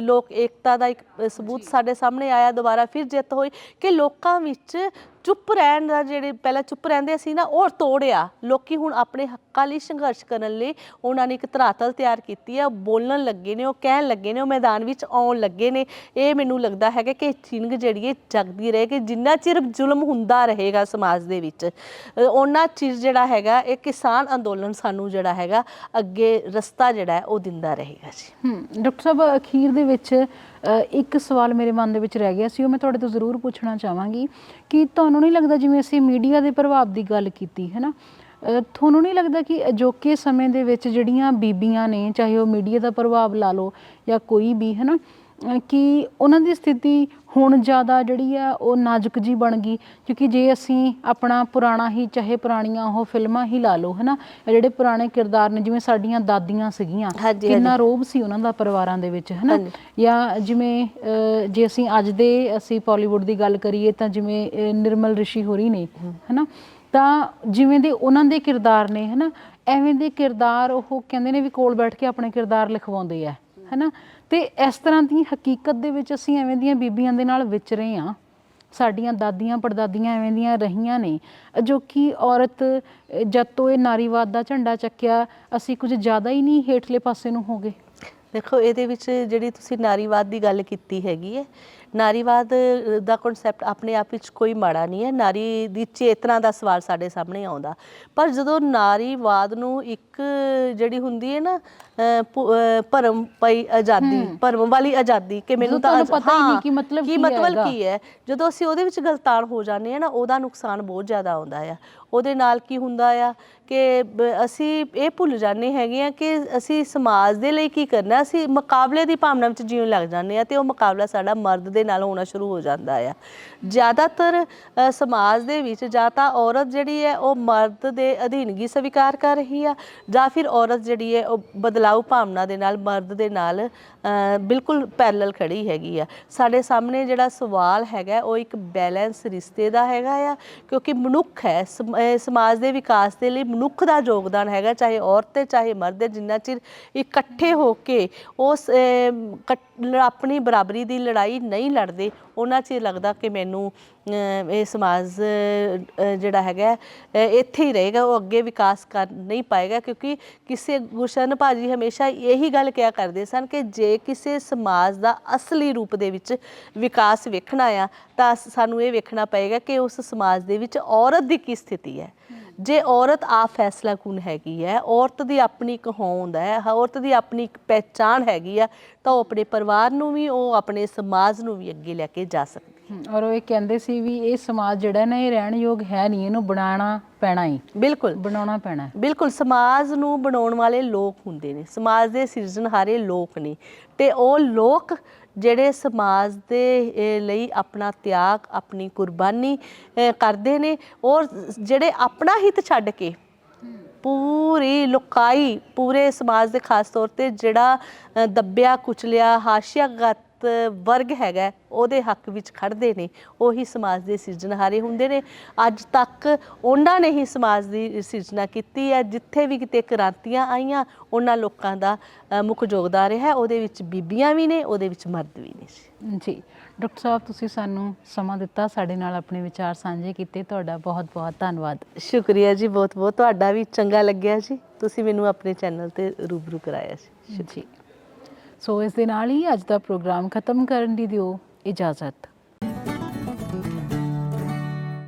ਲੋਕ ਏਕਤਾ ਦਾ ਇੱਕ ਸਬੂਤ ਸਾਡੇ ਸਾਹਮਣੇ ਆਇਆ। ਦੁਬਾਰਾ ਫਿਰ ਜਿੱਤ ਹੋਈ ਕਿ ਲੋਕਾਂ ਵਿੱਚ ਚੁੱਪ ਰਹਿਣ ਦਾ, ਜਿਹੜੇ ਪਹਿਲਾਂ ਚੁੱਪ ਰਹਿੰਦੇ ਸੀ ਨਾ, ਉਹ ਤੋੜਿਆ। ਲੋਕੀ ਹੁਣ ਆਪਣੇ ਹੱਕਾਂ ਲਈ ਸੰਘਰਸ਼ ਕਰਨ ਲਈ ਉਹਨਾਂ ਨੇ ਇੱਕ ਧਰਾਤਲ ਤਿਆਰ ਕੀਤੀ ਹੈ, ਬੋਲਣ ਲੱਗੇ ਨੇ, ਉਹ ਕਹਿਣ ਲੱਗੇ ਨੇ, ਉਹ ਮੈਦਾਨ ਵਿੱਚ ਆਉਣ ਲੱਗੇ ਨੇ। ਇਹ ਮੈਨੂੰ ਲੱਗਦਾ ਹੈਗਾ ਕਿ ਚਿੰਗ ਜਿਹੜੀ ਜਗਦੀ ਰਹੇ ਕਿ ਜਿੰਨਾ ਚਿਰ ਜ਼ੁਲਮ ਹੁੰਦਾ ਰਹੇਗਾ ਸਮਾਜ ਦੇ ਵਿੱਚ, ਉਹਨਾਂ ਚਿਰ ਜਿਹੜਾ ਹੈਗਾ ਇਹ ਕਿਸਾਨ ਅੰਦੋਲਨ ਸਾਨੂੰ ਜਿਹੜਾ ਹੈਗਾ ਅੱਗੇ ਰਸਤਾ ਜਿਹੜਾ ਉਹ ਦਿੰਦਾ ਰਹੇਗਾ ਜੀ। ਡਾਕਟਰ ਸਾਹਿਬ, ਅਖੀਰ ਦੇ ਵਿੱਚ ਇੱਕ ਸਵਾਲ ਮੇਰੇ ਮਨ ਦੇ ਵਿੱਚ ਰਹਿ ਗਿਆ ਸੀ, ਉਹ ਮੈਂ ਤੁਹਾਡੇ ਤੋਂ ਜ਼ਰੂਰ ਪੁੱਛਣਾ ਚਾਹਾਂਗੀ ਕਿ ਤੁਹਾਨੂੰ ਨਹੀਂ ਲੱਗਦਾ, ਜਿਵੇਂ ਅਸੀਂ ਮੀਡੀਆ ਦੇ ਪ੍ਰਭਾਵ ਦੀ ਗੱਲ ਕੀਤੀ ਹੈ ਨਾ, ਤੁਹਾਨੂੰ ਨਹੀਂ ਲੱਗਦਾ ਕਿ ਅਜੋਕੇ ਸਮੇਂ ਦੇ ਵਿੱਚ ਜਿਹੜੀਆਂ ਬੀਬੀਆਂ ਨੇ, ਚਾਹੇ ਉਹ ਮੀਡੀਆ ਦਾ ਪ੍ਰਭਾਵ ਲਾ ਲਓ ਜਾਂ ਕੋਈ ਵੀ, ਹੈ ਨਾ, ਕਿ ਉਹਨਾਂ ਦੀ ਸਥਿਤੀ ਹੁਣ ਜ਼ਿਆਦਾ ਜਿਹੜੀ ਆ ਉਹ ਨਾਜ਼ੁਕ ਜੀ ਬਣ ਗਈ? ਕਿਉਂਕਿ ਜੇ ਅਸੀਂ ਆਪਣਾ ਪੁਰਾਣਾ ਹੀ, ਚਾਹੇ ਪੁਰਾਣੀਆਂ ਉਹ ਫਿਲਮਾਂ ਹੀ ਲਾ ਲਓ, ਹੈ ਨਾ, ਜਿਹੜੇ ਪੁਰਾਣੇ ਕਿਰਦਾਰ ਨੇ, ਜਿਵੇਂ ਸਾਡੀਆਂ ਦਾਦੀਆਂ ਸੀਗੀਆਂ, ਕਿੰਨਾ ਰੋਹਬ ਸੀ ਉਹਨਾਂ ਦਾ ਪਰਿਵਾਰਾਂ ਦੇ ਵਿੱਚ, ਹੈ ਨਾ। ਜਾਂ ਜਿਵੇਂ ਜੇ ਅਸੀਂ ਅੱਜ ਦੇ ਅਸੀਂ ਬਾਲੀਵੁੱਡ ਦੀ ਗੱਲ ਕਰੀਏ ਤਾਂ ਜਿਵੇਂ ਨਿਰਮਲ ਰਿਸ਼ੀ ਹੋਰੀ ਨੇ, ਹੈ ਨਾ, ਤਾਂ ਜਿਵੇਂ ਦੇ ਉਹਨਾਂ ਦੇ ਕਿਰਦਾਰ ਨੇ, ਹੈ ਨਾ, ਐਵੇਂ ਦੇ ਕਿਰਦਾਰ ਉਹ ਕਹਿੰਦੇ ਨੇ ਵੀ ਕੋਲ ਬੈਠ ਕੇ ਆਪਣੇ ਕਿਰਦਾਰ ਲਿਖਵਾਉਂਦੇ ਆ, ਹੈ ਨਾ। ਤੇ ਇਸ ਤਰ੍ਹਾਂ ਦੀ ਹਕੀਕਤ ਦੇ ਵਿੱਚ ਅਸੀਂ ਐਵੇਂ ਦੀਆਂ ਬੀਬੀਆਂ ਦੇ ਨਾਲ ਵਿਚਰੇ ਹਾਂ, ਸਾਡੀਆਂ ਦਾਦੀਆਂ ਪੜਦਾਦੀਆਂ ਐਵੇਂ ਦੀਆਂ ਰਹੀਆਂ ਨੇ, ਜੋ ਕਿ ਔਰਤ ਜਦ ਤੋਂ ਇਹ ਨਾਰੀਵਾਦ ਦਾ ਝੰਡਾ ਚੱਕਿਆ ਅਸੀਂ ਕੁਝ ਜ਼ਿਆਦਾ ਹੀ ਨਹੀਂ ਹੇਠਲੇ ਪਾਸੇ ਨੂੰ ਹੋ ਗਏ? ਦੇਖੋ ਇਹਦੇ ਵਿੱਚ ਜਿਹੜੀ ਤੁਸੀਂ ਨਾਰੀਵਾਦ ਦੀ ਗੱਲ ਕੀਤੀ ਹੈਗੀ ਹੈ, ਨਾਰੀਵਾਦ ਦਾ ਕਨਸੈਪਟ ਆਪਣੇ ਆਪ ਵਿੱਚ ਕੋਈ ਮਾੜਾ ਨਹੀਂ ਹੈ। ਨਾਰੀ ਦੀ ਚੇਤਨਾ ਦਾ ਸਵਾਲ ਸਾਡੇ ਸਾਹਮਣੇ ਆਉਂਦਾ, ਪਰ ਜਦੋਂ ਨਾਰੀਵਾਦ ਨੂੰ ਇੱਕ ਜਿਹੜੀ ਹੁੰਦੀ ਹੈ ਨਾ ਭਰਮ ਪਈ ਆਜ਼ਾਦੀ, ਭਰਮ ਵਾਲੀ ਆਜ਼ਾਦੀ ਕਿ ਮੈਨੂੰ ਤਾਂ ਤੁਹਾਨੂੰ ਪਤਾ ਹੀ ਨਹੀਂ ਕਿ ਮਤਲਬ ਕੀ ਮਤਲਬ ਕੀ ਹੈ, ਜਦੋਂ ਅਸੀਂ ਉਹਦੇ ਵਿੱਚ ਗਲਤਾਨ ਹੋ ਜਾਂਦੇ ਹਾਂ ਨਾ, ਉਹਦਾ ਨੁਕਸਾਨ ਬਹੁਤ ਜ਼ਿਆਦਾ ਆਉਂਦਾ ਆ। ਉਹਦੇ ਨਾਲ ਕੀ ਹੁੰਦਾ ਆ ਕਿ ਅਸੀਂ ਇਹ ਭੁੱਲ ਜਾਂਦੇ ਹੈਗੇ ਆ ਕਿ ਅਸੀਂ ਸਮਾਜ ਦੇ ਲਈ ਕੀ ਕਰਨਾ। ਅਸੀਂ ਮੁਕਾਬਲੇ ਦੀ ਭਾਵਨਾ ਵਿੱਚ ਜਿਉਣ ਲੱਗ ਜਾਂਦੇ ਆ ਅਤੇ ਉਹ ਮੁਕਾਬਲਾ ਸਾਡਾ ਮਰਦ ਦੇ ਨਾਲ ਹੋਣਾ ਸ਼ੁਰੂ ਹੋ ਜਾਂਦਾ ਆ। ਜ਼ਿਆਦਾਤਰ ਸਮਾਜ ਦੇ ਵਿੱਚ ਜਾਂ ਤਾਂ ਔਰਤ ਜਿਹੜੀ ਹੈ ਉਹ ਮਰਦ ਦੇ ਅਧੀਨਗੀ ਸਵੀਕਾਰ ਕਰ ਰਹੀ ਆ, ਜਾਂ ਫਿਰ ਔਰਤ ਜਿਹੜੀ ਹੈ ਉਹ ਬਦਲਾਊ ਭਾਵਨਾ ਦੇ ਨਾਲ ਮਰਦ ਦੇ ਨਾਲ ਬਿਲਕੁਲ ਪੈਰਲਲ ਖੜੀ ਹੈਗੀ ਆ। ਸਾਡੇ ਸਾਹਮਣੇ ਜਿਹੜਾ ਸਵਾਲ ਹੈਗਾ ਉਹ ਇੱਕ ਬੈਲੈਂਸ ਰਿਸ਼ਤੇ ਦਾ ਹੈਗਾ ਆ, ਕਿਉਂਕਿ ਮਨੁੱਖ ਹੈ, ਸਮਾਜ ਦੇ ਵਿਕਾਸ ਦੇ ਲਈ ਮਨੁੱਖ ਦਾ ਯੋਗਦਾਨ ਹੈਗਾ, ਚਾਹੇ ਔਰਤ ਤੇ ਚਾਹੇ ਮਰਦ। ਜਿੰਨਾ ਚਿਰ ਇਕੱਠੇ ਹੋ ਕੇ ਉਸ ਆਪਣੀ ਬਰਾਬਰੀ ਦੀ ਲੜਾਈ ਨਹੀਂ ਲੜਦੇ, ਉਹਨਾਂ ਚਿਰ ਲੱਗਦਾ ਕਿ ਮੈਨੂੰ ਇਹ ਸਮਾਜ ਜਿਹੜਾ ਹੈਗਾ ਇੱਥੇ ਹੀ ਰਹੇਗਾ, ਉਹ ਅੱਗੇ ਵਿਕਾਸ ਕਰ ਨਹੀਂ ਪਾਏਗਾ। ਕਿਉਂਕਿ ਕਿਸੇ ਗੁਸ਼ਨ ਭਾਜੀ ਹਮੇਸ਼ਾ ਇਹੀ ਗੱਲ ਕਿਹਾ ਕਰਦੇ ਸਨ ਕਿ ਜੇ ਕਿਸੇ ਸਮਾਜ ਦਾ ਅਸਲੀ ਰੂਪ ਦੇ ਵਿੱਚ ਵਿਕਾਸ ਵੇਖਣਾ ਆ ਤਾਂ ਸਾਨੂੰ ਇਹ ਵੇਖਣਾ ਪਏਗਾ ਕਿ ਉਸ ਸਮਾਜ ਦੇ ਵਿੱਚ ਔਰਤ ਦੀ ਕੀ ਸਥਿਤੀ ਹੈ। ਜੇ ਔਰਤ ਆਪ ਫੈਸਲਾਕੁਨ ਹੈਗੀ ਹੈ, ਔਰਤ ਦੀ ਆਪਣੀ ਇੱਕ ਹੋਂਦ ਹੈ, ਔਰਤ ਦੀ ਆਪਣੀ ਇੱਕ ਪਹਿਚਾਣ ਹੈਗੀ ਆ, ਤਾਂ ਉਹ ਆਪਣੇ ਪਰਿਵਾਰ ਨੂੰ ਵੀ, ਉਹ ਆਪਣੇ ਸਮਾਜ ਨੂੰ ਵੀ ਅੱਗੇ ਲੈ ਕੇ ਜਾ ਸਕਦੀ। ਔਰ ਉਹ ਇਹ ਕਹਿੰਦੇ ਸੀ ਵੀ ਇਹ ਸਮਾਜ ਜਿਹੜਾ ਨਾ ਇਹ ਰਹਿਣ ਯੋਗ ਹੈ ਨਹੀਂ, ਇਹਨੂੰ ਬਣਾਉਣਾ ਪੈਣਾ ਹੀ। ਬਿਲਕੁਲ ਬਣਾਉਣਾ ਪੈਣਾ। ਬਿਲਕੁਲ ਸਮਾਜ ਨੂੰ ਬਣਾਉਣ ਵਾਲੇ ਲੋਕ ਹੁੰਦੇ ਨੇ, ਸਮਾਜ ਦੇ ਸਿਰਜਣਹਾਰੇ ਲੋਕ ਨੇ, ਤੇ ਉਹ ਲੋਕ ਜਿਹੜੇ ਸਮਾਜ ਦੇ ਲਈ ਆਪਣਾ ਤਿਆਗ, ਆਪਣੀ ਕੁਰਬਾਨੀ ਕਰਦੇ ਨੇ, ਔਰ ਜਿਹੜੇ ਆਪਣਾ ਹਿੱਤ ਛੱਡ ਕੇ ਪੂਰੀ ਲੁਕਾਈ, ਪੂਰੇ ਸਮਾਜ ਦੇ ਖਾਸ ਤੌਰ 'ਤੇ ਜਿਹੜਾ ਦੱਬਿਆ ਕੁਚਲਿਆ ਹਾਸ਼ੀਆਗਤ ਵਰਗ ਹੈਗਾ ਉਹਦੇ ਹੱਕ ਵਿੱਚ ਖੜ੍ਹਦੇ ਨੇ, ਉਹੀ ਸਮਾਜ ਦੇ ਸਿਰਜਣਹਾਰੇ ਹੁੰਦੇ ਨੇ। ਅੱਜ ਤੱਕ ਉਹਨਾਂ ਨੇ ਹੀ ਸਮਾਜ ਦੀ ਸਿਰਜਣਾ ਕੀਤੀ ਹੈ। ਜਿੱਥੇ ਵੀ ਕਿਤੇ ਕ੍ਰਾਂਤੀਆਂ ਆਈਆਂ, ਉਹਨਾਂ ਲੋਕਾਂ ਦਾ ਮੁੱਖ ਯੋਗਦਾਨ ਰਿਹਾ। ਉਹਦੇ ਵਿੱਚ ਬੀਬੀਆਂ ਵੀ ਨੇ, ਉਹਦੇ ਵਿੱਚ ਮਰਦ ਵੀ ਨੇ ਜੀ। ਡਾਕਟਰ ਸਾਹਿਬ, ਤੁਸੀਂ ਸਾਨੂੰ ਸਮਾਂ ਦਿੱਤਾ, ਸਾਡੇ ਨਾਲ ਆਪਣੇ ਵਿਚਾਰ ਸਾਂਝੇ ਕੀਤੇ, ਤੁਹਾਡਾ ਬਹੁਤ ਬਹੁਤ ਧੰਨਵਾਦ। ਸ਼ੁਕਰੀਆ ਜੀ, ਬਹੁਤ ਬਹੁਤ। ਤੁਹਾਡਾ ਵੀ ਚੰਗਾ ਲੱਗਿਆ ਜੀ, ਤੁਸੀਂ ਮੈਨੂੰ ਆਪਣੇ ਚੈਨਲ 'ਤੇ ਰੂਬਰੂ ਕਰਾਇਆ ਸੀ। ਜੀ। ਸੋ ਇਸ ਦੇ ਨਾਲ ਹੀ ਅੱਜ ਦਾ ਪ੍ਰੋਗਰਾਮ ਖਤਮ ਕਰਨ ਦੀ ਦਿਓ ਇਜਾਜ਼ਤ।